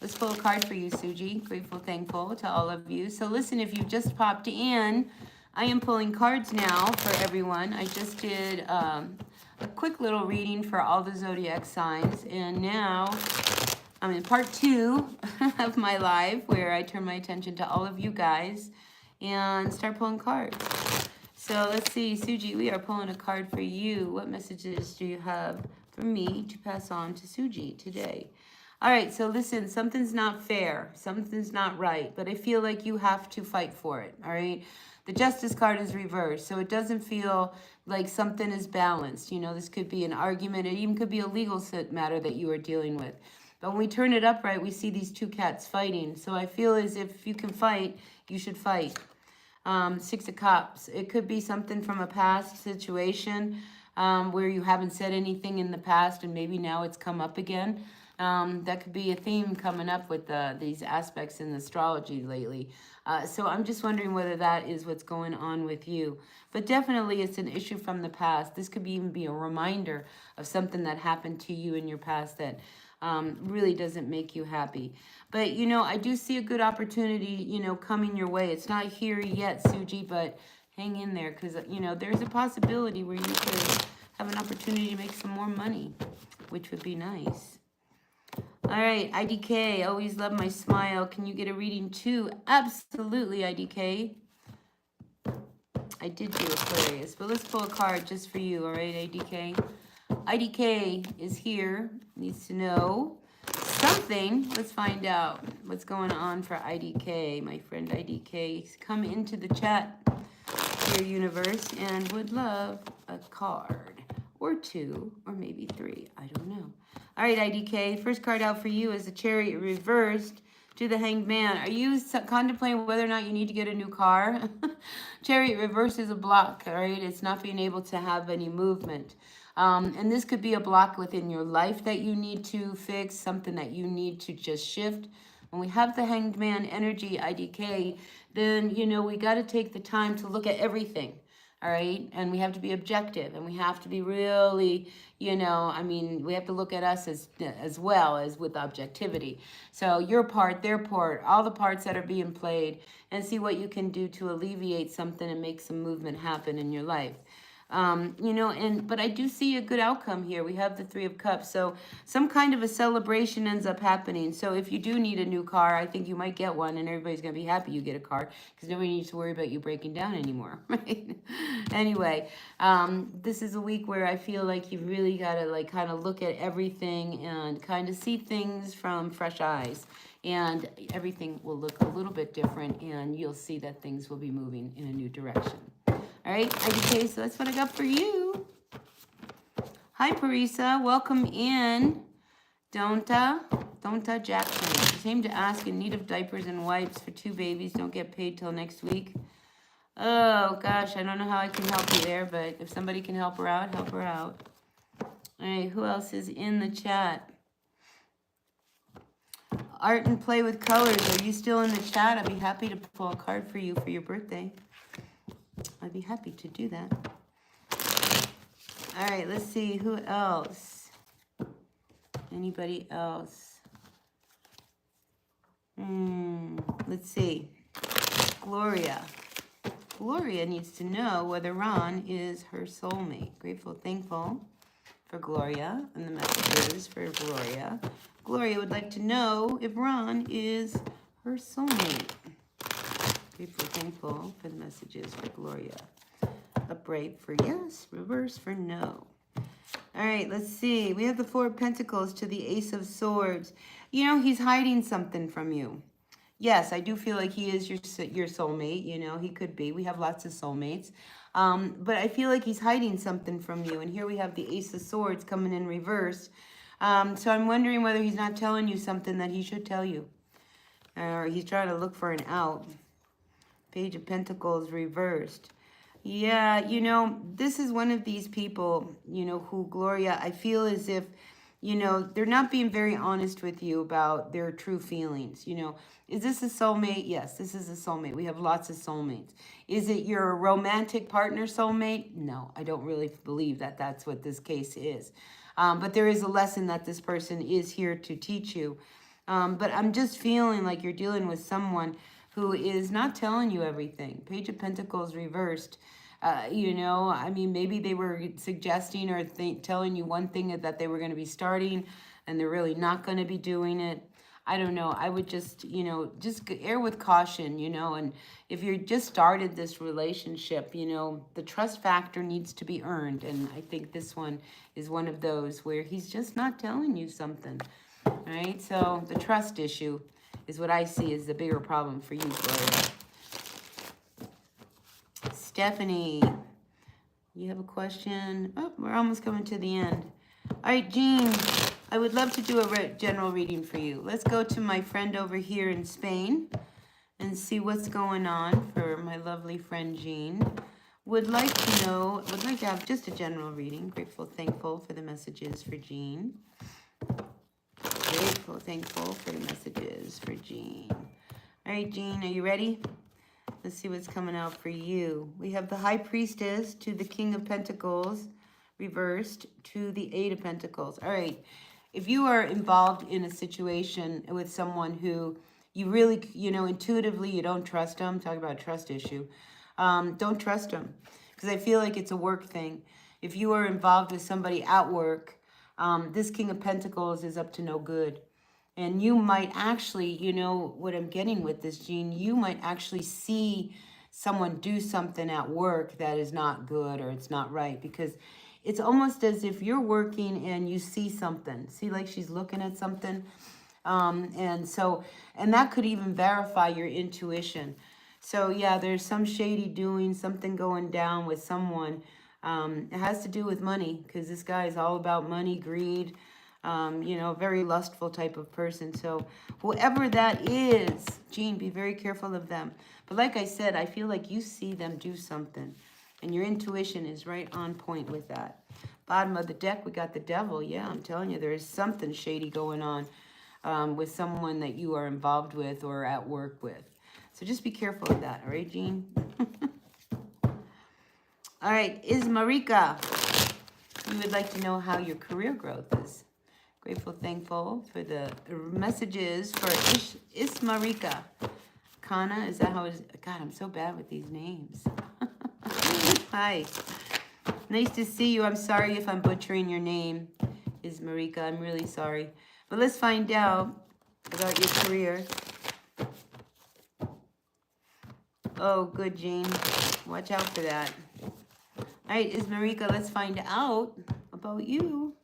Let's pull a card for you, Suji. Grateful, thankful to all of you. So listen, if you've just popped in, I am pulling cards now for everyone. I just did a quick little reading for all the zodiac signs. And now I'm in part 2 of my live where I turn my attention to all of you guys and start pulling cards. So let's see, Suji, we are pulling a card for you. What messages do you have for me to pass on to Suji today? All right, so listen, something's not fair. Something's not right, but I feel like you have to fight for it, all right? The Justice card is reversed, so it doesn't feel like something is balanced. You know, this could be an argument. It even could be a legal matter that you are dealing with. But when we turn it upright, we see these two cats fighting. So I feel as if you can fight, you should fight. 6 of Cups. It could be something from a past situation where you haven't said anything in the past and maybe now it's come up again. That could be a theme coming up with these aspects in astrology lately. So I'm just wondering whether that is what's going on with you. But definitely it's an issue from the past. This could even be a reminder of something that happened to you in your past that really doesn't make you happy. But, you know, I do see a good opportunity, you know, coming your way. It's not here yet, Suji, but hang in there because, you know, there's a possibility where you could have an opportunity to make some more money, which would be nice. All right, IDK, always love my smile. Can you get a reading too? Absolutely, IDK. I did do Aquarius, but let's pull a card just for you, all right, IDK? IDK is here, needs to know something. Let's find out what's going on for IDK. My friend IDK, come into the chat here, universe, and would love a card or 2 or maybe 3. I don't know. All right, IDK, first card out for you is the Chariot reversed to the Hanged Man. Are you contemplating whether or not you need to get a new car? Chariot reverse is a block, all right? It's not being able to have any movement. And this could be a block within your life that you need to fix, something that you need to just shift. When we have the Hanged Man energy, IDK, then, you know, we got to take the time to look at everything. All right. And we have to be objective and we have to be really, you know, I mean, we have to look at us as well as with objectivity. So your part, their part, all the parts that are being played and see what you can do to alleviate something and make some movement happen in your life. You know, but I do see a good outcome here. We have the 3 of Cups. So some kind of a celebration ends up happening. So if you do need a new car, I think you might get one and everybody's going to be happy you get a car because nobody needs to worry about you breaking down anymore. Right? Anyway, this is a week where I feel like you've really got to like kind of look at everything and kind of see things from fresh eyes. And everything will look a little bit different and you'll see that things will be moving in a new direction. All right, IDK, so that's what I got for you. Hi, Parisa. Welcome in. Donta Jackson. Came to ask in need of diapers and wipes for 2 babies. Don't get paid till next week. Oh, gosh, I don't know how I can help you there, but if somebody can help her out, help her out. All right, who else is in the chat? Art and Play with Colors. Are you still in the chat? I'd be happy to pull a card for you for your birthday. I'd be happy to do that. All right, let's see. Who else? Anybody else? Let's see. Gloria. Gloria needs to know whether Ron is her soulmate. Grateful, thankful for Gloria and the messages for Gloria. Gloria would like to know if Ron is her soulmate. Grateful, thankful for the messages for Gloria. Upright for yes, reverse for no. All right, let's see. We have the 4 of Pentacles to the Ace of Swords. You know, he's hiding something from you. Yes, I do feel like he is your soulmate. You know, he could be. We have lots of soulmates. But I feel like he's hiding something from you. And here we have the Ace of Swords coming in reverse. So I'm wondering whether he's not telling you something that he should tell you. Or he's trying to look for an out. Page of Pentacles reversed. Yeah, you know, this is one of these people, you know, who, Gloria, I feel as if, you know, they're not being very honest with you about their true feelings. You know, is this a soulmate? Yes, this is a soulmate. We have lots of soulmates. Is it your romantic partner soulmate? No, I don't really believe that that's what this case is. But there is a lesson that this person is here to teach you. But I'm just feeling like you're dealing with someone who is not telling you everything. Page of Pentacles reversed. You know, I mean, maybe they were suggesting or telling you one thing that they were going to be starting and they're really not going to be doing it. I don't know. I would just, you know, just err with caution, you know, and if you just started this relationship, you know, the trust factor needs to be earned. And I think this one is one of those where he's just not telling you something. All right. So the trust issue is what I see as the bigger problem for you, Gloria. Stephanie, you have a question? Oh, we're almost coming to the end. All right, Jean, I would love to do a general reading for you. Let's go to my friend over here in Spain and see what's going on for my lovely friend Jean. Would like to have just a general reading. Grateful, thankful for the messages for Jean. Grateful, thankful for the messages for Jean. All right, Jean, are you ready? Let's see what's coming out for you. We have the High Priestess to the King of Pentacles, reversed to the Eight of Pentacles. All right. If you are involved in a situation with someone who you really, you know, intuitively you don't trust them, talk about a trust issue, don't trust them because I feel like it's a work thing. If you are involved with somebody at work, this King of Pentacles is up to no good. And you might actually, you know, what I'm getting with this, Jean, you might actually see someone do something at work that is not good or it's not right, because it's almost as if you're working and you see something. See, like she's looking at something. And that could even verify your intuition. So yeah, there's some shady doing, something going down with someone. It has to do with money, because this guy is all about money, greed, you know, very lustful type of person. So whoever that is, Jean, be very careful of them. But like I said, I feel like you see them do something and your intuition is right on point with that. Bottom of the deck, we got the Devil. Yeah, I'm telling you, there is something shady going on with someone that you are involved with or at work with. So just be careful of that. All right, Jean? All right, Ismarika, you would like to know how your career growth is. Grateful, thankful for the messages for Ismarika. Kana, is that how it is? God, I'm so bad with these names. Hi. Nice to see you. I'm sorry if I'm butchering your name, Ismarika. I'm really sorry. But let's find out about your career. Oh, good, Jean. Watch out for that. All right, Ismarika, let's find out about you.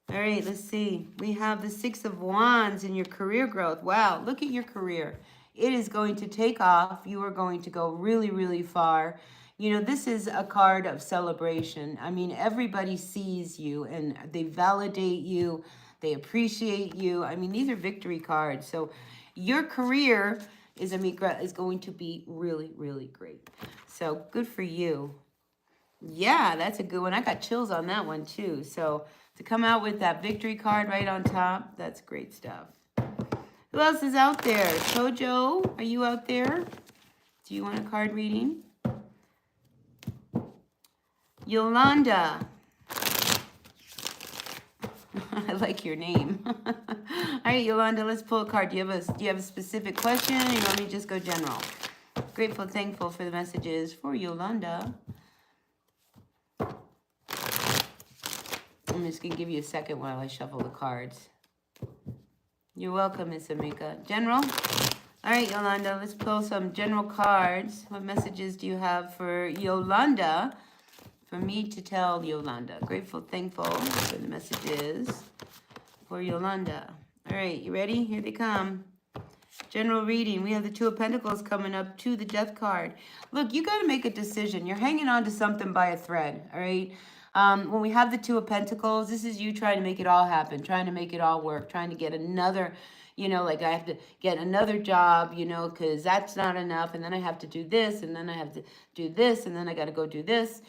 All right, let's see. We have the Six of Wands in your career growth. Wow, look at your career. It is going to take off. You are going to go really, really far. You know, this is a card of celebration. I mean, everybody sees you and they validate you. They appreciate you. I mean, these are victory cards. So your career is going to be really, really great. So good for you. Yeah, that's a good one. I got chills on that one too. So to come out with that victory card right on top, that's great stuff. Who else is out there? Tojo, are you out there? Do you want a card reading? Yolanda. I like your name. All right, Yolanda, let's pull a card. Do you have a specific question, or you want me to just go general? Grateful, thankful for the messages for Yolanda. I'm just going to give you a second while I shuffle the cards. You're welcome, Miss Amika. General? All right, Yolanda, let's pull some general cards. What messages do you have for Yolanda? For me to tell Yolanda. Grateful, thankful for the messages for Yolanda. All right, you ready? Here they come. General reading. We have the Two of Pentacles coming up to the Death card. Look, you got to make a decision. You're hanging on to something by a thread, all right? When we have the Two of Pentacles, this is you trying to make it all happen, trying to make it all work, trying to get another, you know, like I have to get another job, you know, because that's not enough. And then I have to do this, and then I have to do this, and then I got to go do this.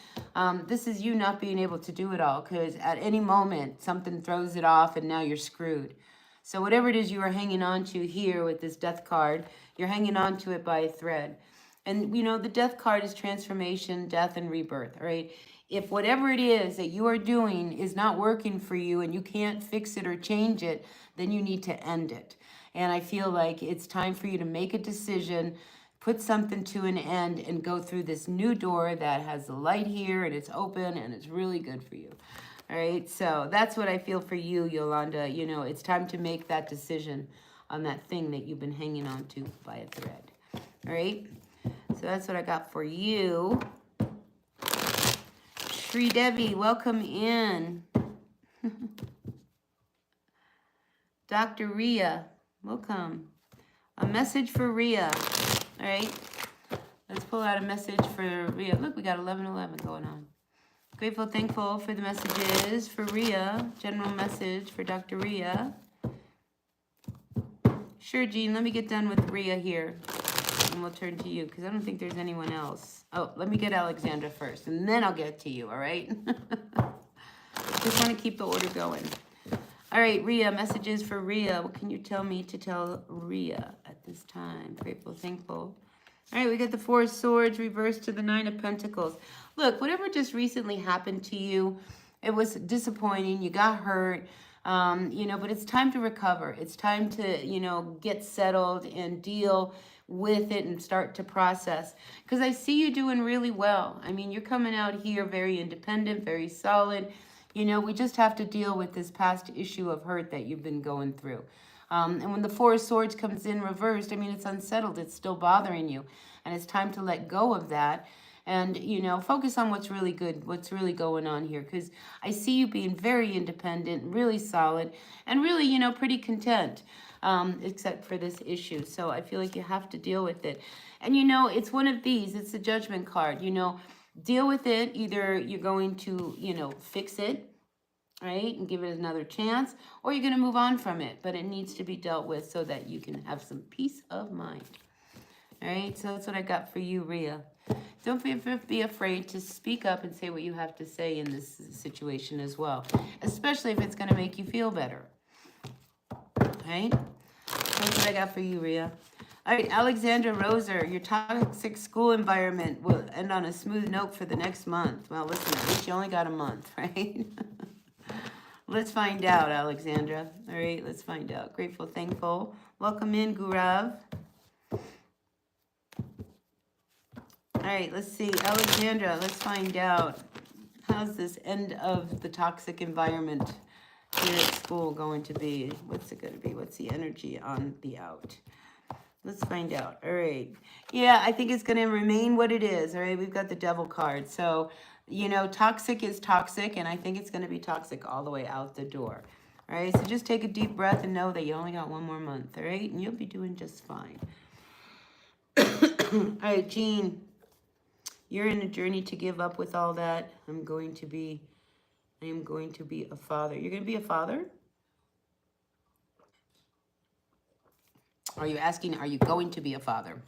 This is you not being able to do it all, because at any moment, something throws it off, and now you're screwed. So whatever it is you are hanging on to here with this Death card, you're hanging on to it by a thread. And, you know, the Death card is transformation, death, and rebirth, all right? If whatever it is that you are doing is not working for you and you can't fix it or change it, then you need to end it. And I feel like it's time for you to make a decision, put something to an end, and go through this new door that has the light here and it's open and it's really good for you. All right, so that's what I feel for you, Yolanda. You know, it's time to make that decision on that thing that you've been hanging on to by a thread. All right, so that's what I got for you. Sri Devi, welcome in. Dr. Ria, welcome. A message for Ria. All right, let's pull out a message for Ria. Look, we got 1111 going on. Grateful, thankful for the messages for Ria. General message for Dr. Ria. Sure, Jean, let me get done with Ria here. And we'll turn to you, because I don't think there's anyone else. Oh, let me get Alexandra first, and then I'll get to you, all right? Just want to keep the order going. All right, Ria, messages for Ria. What can you tell me to tell Ria at this time? Grateful, thankful. All right, we got the Four of Swords reversed to the Nine of Pentacles. Look, whatever just recently happened to you, it was disappointing. You got hurt, you know, but it's time to recover. It's time to, you know, get settled and deal with it and start to process. Because I see you doing really well. I mean, you're coming out here very independent, very solid. You know, we just have to deal with this past issue of hurt that you've been going through. And when the Four of Swords comes in reversed, I mean, it's unsettled. It's still bothering you. And it's time to let go of that and, you know, focus on what's really good, what's really going on here. Because I see you being very independent, really solid, and really, you know, pretty content, except for this issue. So I feel like you have to deal with it. And, you know, it's one of these. It's the Judgment card. You know, deal with it. Either you're going to, you know, fix it, right, and give it another chance, or you're going to move on from it, but it needs to be dealt with so that you can have some peace of mind. All right, so that's what I got for you, Ria. Don't be afraid to speak up and say what you have to say in this situation as well, especially if it's going to make you feel better. All right, that's what I got for you, Ria. All right, Alexandra Roser, your toxic school environment will end on a smooth note for the next month. Well, listen, at least you only got a month, right? Let's find out, Alexandra. All right, let's find out. Grateful, thankful. Welcome in, Gurav. All right, let's see. Alexandra, let's find out. How's this end of the toxic environment here at school going to be? What's it going to be? What's the energy on the out? Let's find out. All right. Yeah, I think it's going to remain what it is. All right, we've got the Devil card. So, you know, toxic is toxic, and I think it's going to be toxic all the way out the door. All right, so just take a deep breath and know that you only got one more month, all right? And you'll be doing just fine. All right, Jean, you're in a journey to give up with all that. I am going to be a father. You're going to be a father? Are you asking, are you going to be a father?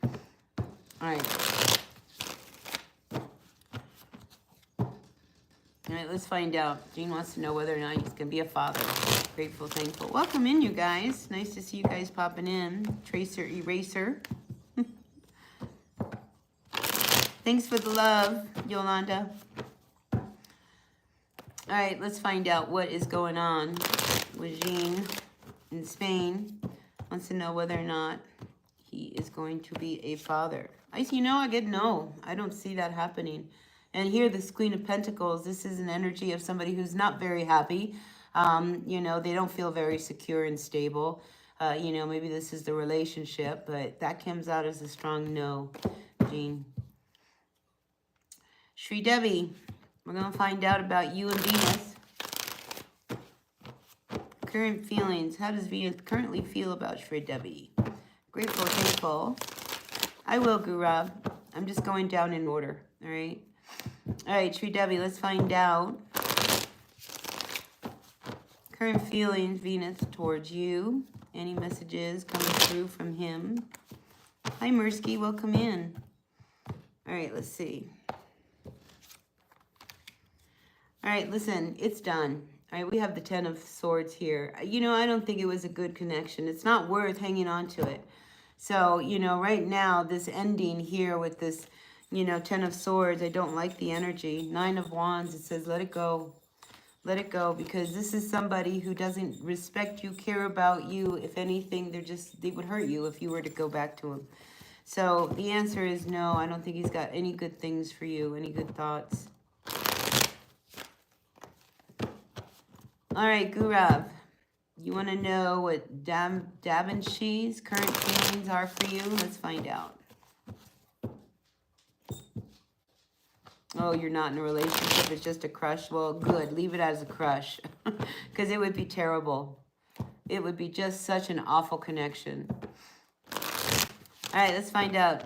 All right. All right, let's find out. Jean wants to know whether or not he's going to be a father. Grateful, thankful. Welcome in, you guys. Nice to see you guys popping in. Tracer, Eraser. Thanks for the love, Yolanda. All right, let's find out what is going on with Jean in Spain. Wants to know whether or not he is going to be a father. You know, I get no. I don't see that happening. And here, this Queen of Pentacles, this is an energy of somebody who's not very happy. You know, they don't feel very secure and stable. You know, maybe this is the relationship, but that comes out as a strong no, Jean. Sri Devi, we're going to find out about you and Venus. Current feelings. How does Venus currently feel about Sri Devi? Grateful, thankful. I will, Gurav. I'm just going down in order, all right? All right, Sri Devi, let's find out. Current feelings, Venus, towards you. Any messages coming through from him? Hi, Mirsky, welcome in. All right, let's see. All right, listen, it's done. All right, we have the Ten of Swords here. You know, I don't think it was a good connection. It's not worth hanging on to it. So, you know, right now, this ending here with this, You know, Ten of Swords, I don't like the energy. Nine of Wands, it says let it go. Let it go, because this is somebody who doesn't respect you, care about you. If anything, they would hurt you if you were to go back to him. So the answer is no. I don't think he's got any good things for you, any good thoughts. All right, Gurav, you want to know what Davinshi's current feelings are for you? Let's find out. Oh, you're not in a relationship. It's just a crush. Well, good. Leave it as a crush, because it would be terrible. It would be just such an awful connection. All right, let's find out.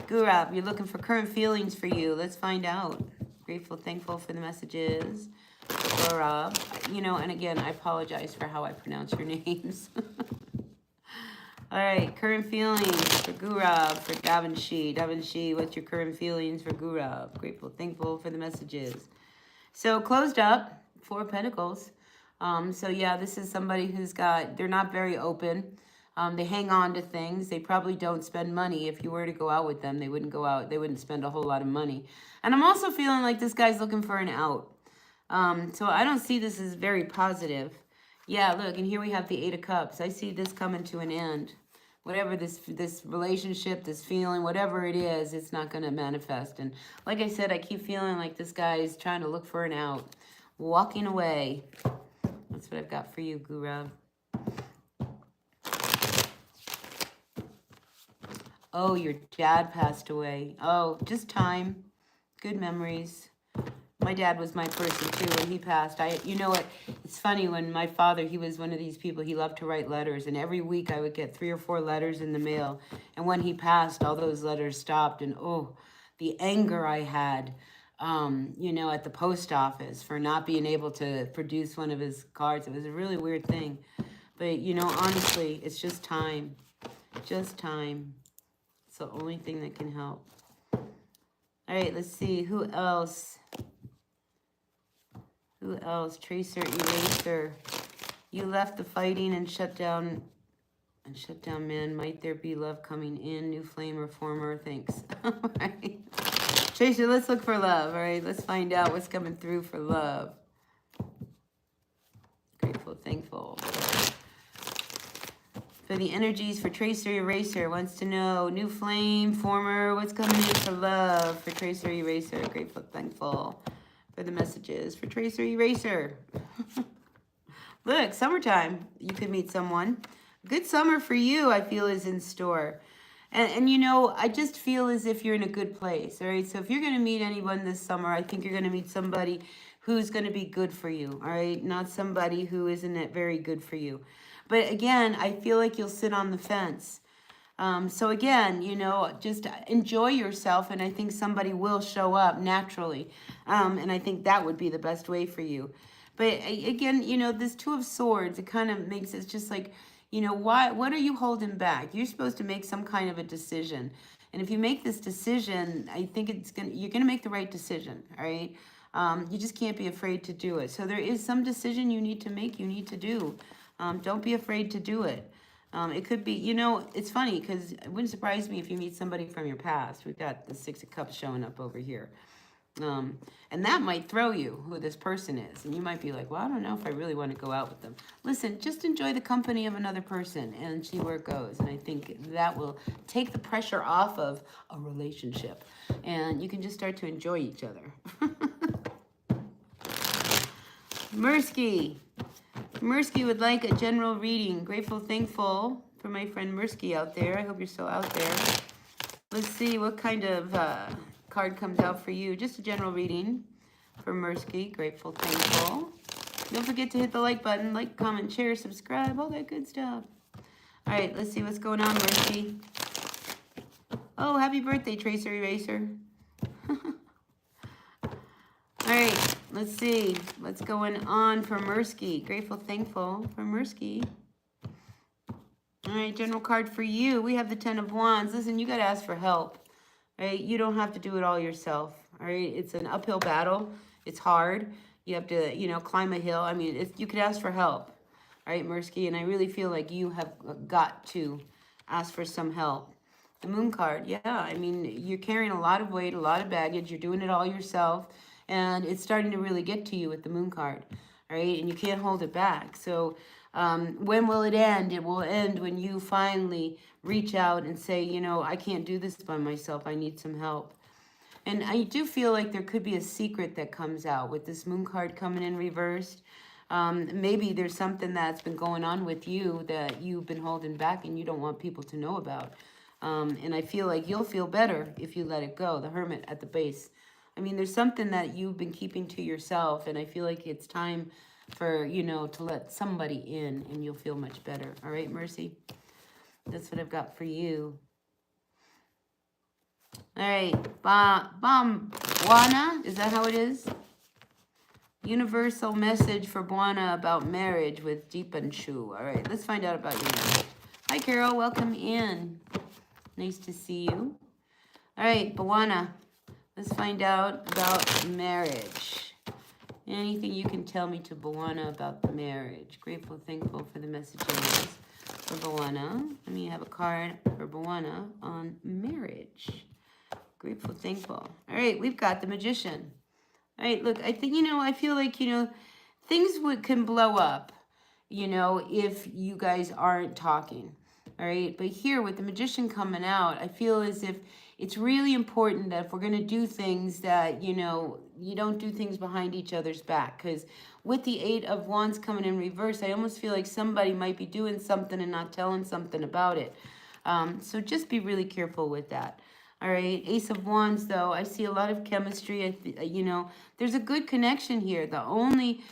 Gurav, you're looking for current feelings for you. Let's find out. Grateful, thankful for the messages. Gurav. You know, and again, I apologize for how I pronounce your names. All right, current feelings for Gurav, for Davinshi. Davinshi, what's your current feelings for Gurav? Grateful, thankful for the messages. So closed up, Four of Pentacles. So yeah, this is somebody who's they're not very open. They hang on to things. They probably don't spend money. If you were to go out with them, they wouldn't go out. They wouldn't spend a whole lot of money. And I'm also feeling like this guy's looking for an out. So I don't see this as very positive. Yeah, look, and here we have the Eight of Cups. I see this coming to an end. Whatever this relationship, this feeling, whatever it is, it's not going to manifest. And like I said, I keep feeling like this guy is trying to look for an out. Walking away. That's what I've got for you, Gurav. Oh, your dad passed away. Oh, just time. Good memories. My dad was my person too. When he passed, you know what? It's funny, when my father, he was one of these people, he loved to write letters. And every week I would get 3 or 4 letters in the mail. And when he passed, all those letters stopped. And oh, the anger I had, you know, at the post office for not being able to produce one of his cards. It was a really weird thing. But, you know, honestly, it's just time. Just time. It's the only thing that can help. All right, let's see. Who else? Who else? Tracer, Eraser. You left the fighting and shut down man. Might there be love coming in? New flame reformer. Thanks. All right. Tracer, let's look for love. All right, let's find out what's coming through for love. Grateful, thankful. For the energies for Tracer Eraser, wants to know new flame, former, what's coming in for love for Tracer Eraser. Grateful, thankful for the messages for Tracer Eraser. Look, summertime, you could meet someone. Good summer for you, I feel, is in store. And you know, I just feel as if you're in a good place, all right? So if you're going to meet anyone this summer, I think you're going to meet somebody who's going to be good for you, all right? Not somebody who isn't very good for you. But again, I feel like you'll sit on the fence. So again, you know, just enjoy yourself, and I think somebody will show up naturally. And I think that would be the best way for you. But again, you know, this Two of Swords, it kind of makes it just like, you know, what are you holding back? You're supposed to make some kind of a decision. And if you make this decision, I think you're going to make the right decision, all right? You just can't be afraid to do it. So there is some decision you need to make, you need to do. Don't be afraid to do it. It could be, you know, it's funny because it wouldn't surprise me if you meet somebody from your past. We've got the Six of Cups showing up over here. And that might throw you, who this person is. And you might be like, well, I don't know if I really want to go out with them. Listen, just enjoy the company of another person and see where it goes. And I think that will take the pressure off of a relationship. And you can just start to enjoy each other. Mirsky. Mirsky would like a general reading. Grateful, thankful for my friend Mirsky out there. I hope you're still out there. Let's see what kind of card comes out for you. Just a general reading for Mirsky. Grateful, thankful. Don't forget to hit the like button. Like, comment, share, subscribe, all that good stuff. All right, let's see what's going on, Mirsky. Oh, happy birthday, Tracer Eraser. All right, let's see what's going on for Mirsky. Grateful, thankful for Mirsky. All right, general card for you. We have the Ten of Wands. Listen, you got to ask for help, right? You don't have to do it all yourself, all right? It's an uphill battle. It's hard. You have to, you know, climb a hill. I mean, you could ask for help, all right, Mirsky? And I really feel like you have got to ask for some help. The Moon card, yeah. I mean, you're carrying a lot of weight, a lot of baggage. You're doing it all yourself. And it's starting to really get to you with the Moon card, all right? And you can't hold it back. So when will it end? It will end when you finally reach out and say, you know, I can't do this by myself. I need some help. And I do feel like there could be a secret that comes out with this Moon card coming in reversed. Maybe there's something that's been going on with you that you've been holding back and you don't want people to know about. And I feel like you'll feel better if you let it go. The Hermit at the base. I mean, there's something that you've been keeping to yourself, and I feel like it's time for, you know, to let somebody in, and you'll feel much better. All right, Mercy? That's what I've got for you. All right, Buana, is that how it is? Universal message for Buana about marriage with Deepanshu. All right, let's find out about your marriage. Hi, Carol, welcome in. Nice to see you. All right, Buana, let's find out about marriage. Anything you can tell me to Buana about the marriage. Grateful, thankful for the messages for Buana. Let me have a card for Buana on marriage. Grateful, thankful. All right, we've got the Magician. All right, look, I think, you know, I feel like, you know, things can blow up, you know, if you guys aren't talking. All right, but here with the Magician coming out, I feel as if it's really important that if we're going to do things that, you know, you don't do things behind each other's back. Because with the Eight of Wands coming in reverse, I almost feel like somebody might be doing something and not telling something about it. So just be really careful with that. All right, Ace of Wands, though, I see a lot of chemistry. You know, there's a good connection here. The only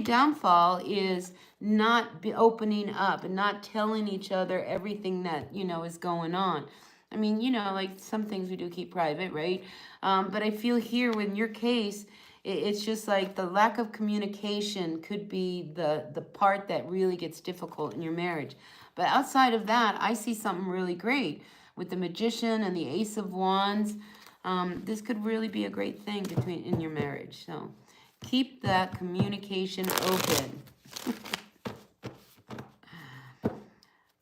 downfall is not opening up and not telling each other everything that, you know, is going on. I mean, you know, like some things we do keep private, right? But I feel here in your case, it's just like the lack of communication could be the part that really gets difficult in your marriage. But outside of that, I see something really great. With the Magician and the Ace of Wands, this could really be a great thing in your marriage. So keep that communication open.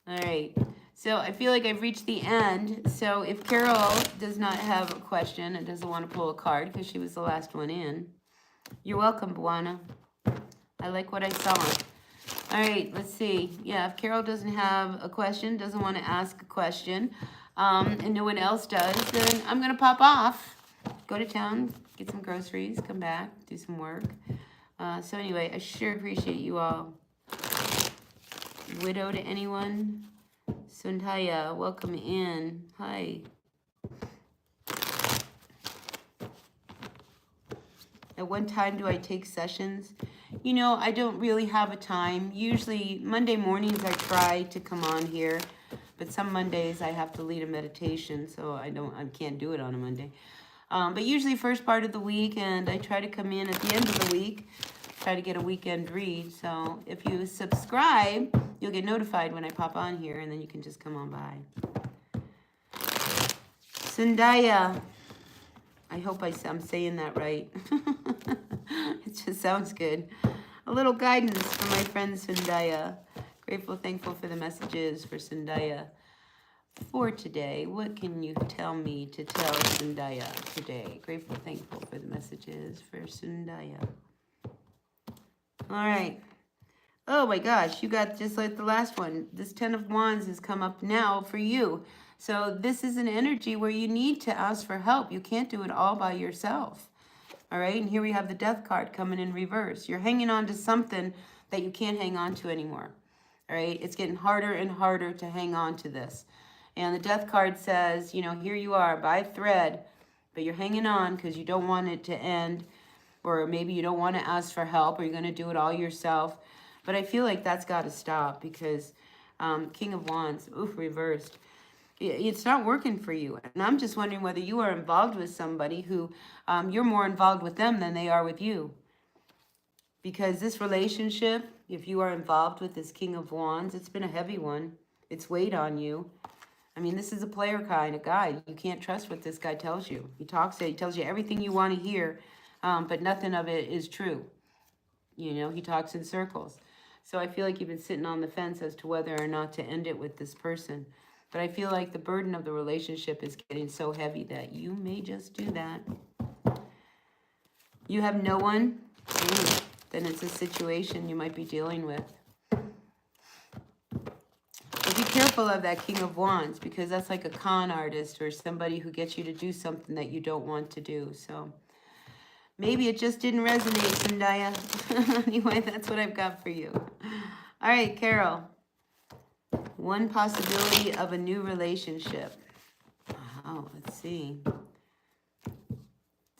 All right. So I feel like I've reached the end. So if Carol does not have a question and doesn't want to pull a card because she was the last one in, you're welcome, Buana. I like what I saw. All right, let's see. Yeah, if Carol doesn't have a question, doesn't want to ask a question, and no one else does, then I'm going to pop off, go to town, get some groceries, come back, do some work. So anyway, I sure appreciate you all. Widow to anyone? Sundaya, welcome in. Hi. At what time do I take sessions? You know, I don't really have a time. Usually Monday mornings I try to come on here, but some Mondays I have to lead a meditation, so I can't do it on a Monday. But usually first part of the week, and I try to come in at the end of the week, try to get a weekend read. So if you subscribe, you'll get notified when I pop on here, and then you can just come on by. Sundaya. I hope I'm saying that right. It just sounds good. A little guidance for my friend Sundaya. Grateful, thankful for the messages for Sundaya for today. What can you tell me to tell Sundaya today? Grateful, thankful for the messages for Sundaya. All right. Oh my gosh, you got just like the last one. This 10 of Wands has come up now for you. So this is an energy where you need to ask for help. You can't do it all by yourself. All right, and here we have the Death card coming in reverse. You're hanging on to something that you can't hang on to anymore. All right, it's getting harder and harder to hang on to this. And the Death card says, you know, here you are by thread, but you're hanging on because you don't want it to end, or maybe you don't want to ask for help, or you're going to do it all yourself. But I feel like that's got to stop because King of Wands, reversed. It's not working for you. And I'm just wondering whether you are involved with somebody who you're more involved with them than they are with you. Because this relationship, if you are involved with this King of Wands, it's been a heavy one. It's weighed on you. I mean, this is a player kind of guy. You can't trust what this guy tells you. He tells you everything you want to hear, but nothing of it is true. You know, he talks in circles. So I feel like you've been sitting on the fence as to whether or not to end it with this person. But I feel like the burden of the relationship is getting so heavy that you may just do that. You have no one? Then it's a situation you might be dealing with. But be careful of that King of Wands, because that's like a con artist or somebody who gets you to do something that you don't want to do. So maybe it just didn't resonate, Zendaya. Anyway, that's what I've got for you. All right, Carol. One possibility of a new relationship. Oh, let's see.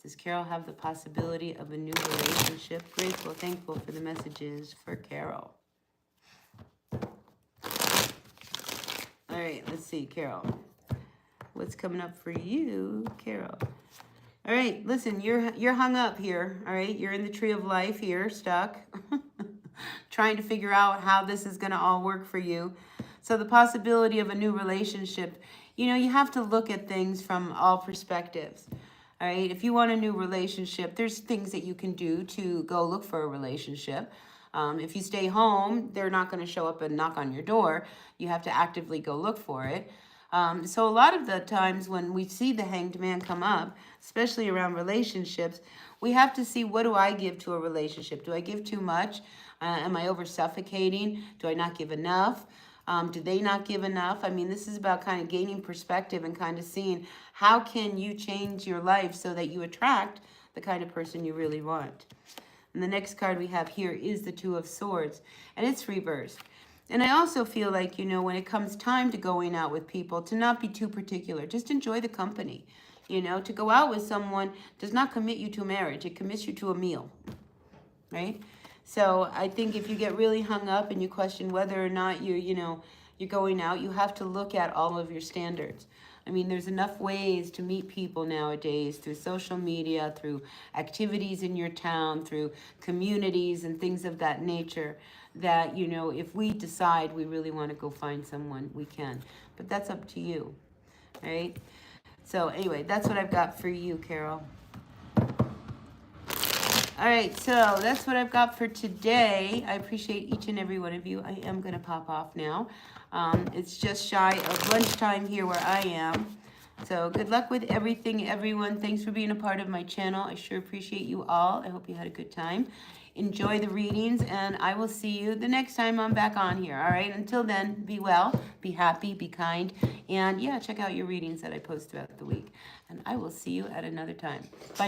Does Carol have the possibility of a new relationship? Grateful, thankful for the messages for Carol. All right, let's see, Carol. What's coming up for you, Carol? All right, listen, you're hung up here, all right? You're in the tree of life here, stuck, trying to figure out how this is going to all work for you. So the possibility of a new relationship, you know, you have to look at things from all perspectives, all right? If you want a new relationship, there's things that you can do to go look for a relationship. If you stay home, they're not going to show up and knock on your door. You have to actively go look for it. So a lot of the times when we see the Hanged Man come up, especially around relationships, we have to see, what do I give to a relationship? Do I give too much? Am I over suffocating? Do I not give enough? Do they not give enough? I mean, this is about kind of gaining perspective and kind of seeing how can you change your life so that you attract the kind of person you really want. And the next card we have here is the Two of Swords, and it's reversed. And I also feel like, you know, when it comes time to going out with people, to not be too particular. Just enjoy the company. You know, to go out with someone does not commit you to marriage. It commits you to a meal, right? So I think if you get really hung up and you question whether or not you're going out, you have to look at all of your standards. I mean, there's enough ways to meet people nowadays through social media, through activities in your town, through communities and things of that nature that, you know, if we decide we really want to go find someone, we can. But that's up to you, right? So anyway, that's what I've got for you, Carol. All right, so that's what I've got for today. I appreciate each and every one of you. I am going to pop off now. It's just shy of lunchtime here where I am. So good luck with everything, everyone. Thanks for being a part of my channel. I sure appreciate you all. I hope you had a good time. Enjoy the readings, and I will see you the next time I'm back on here. All right, until then, be well, be happy, be kind, and yeah, check out your readings that I post throughout the week. And I will see you at another time. Bye.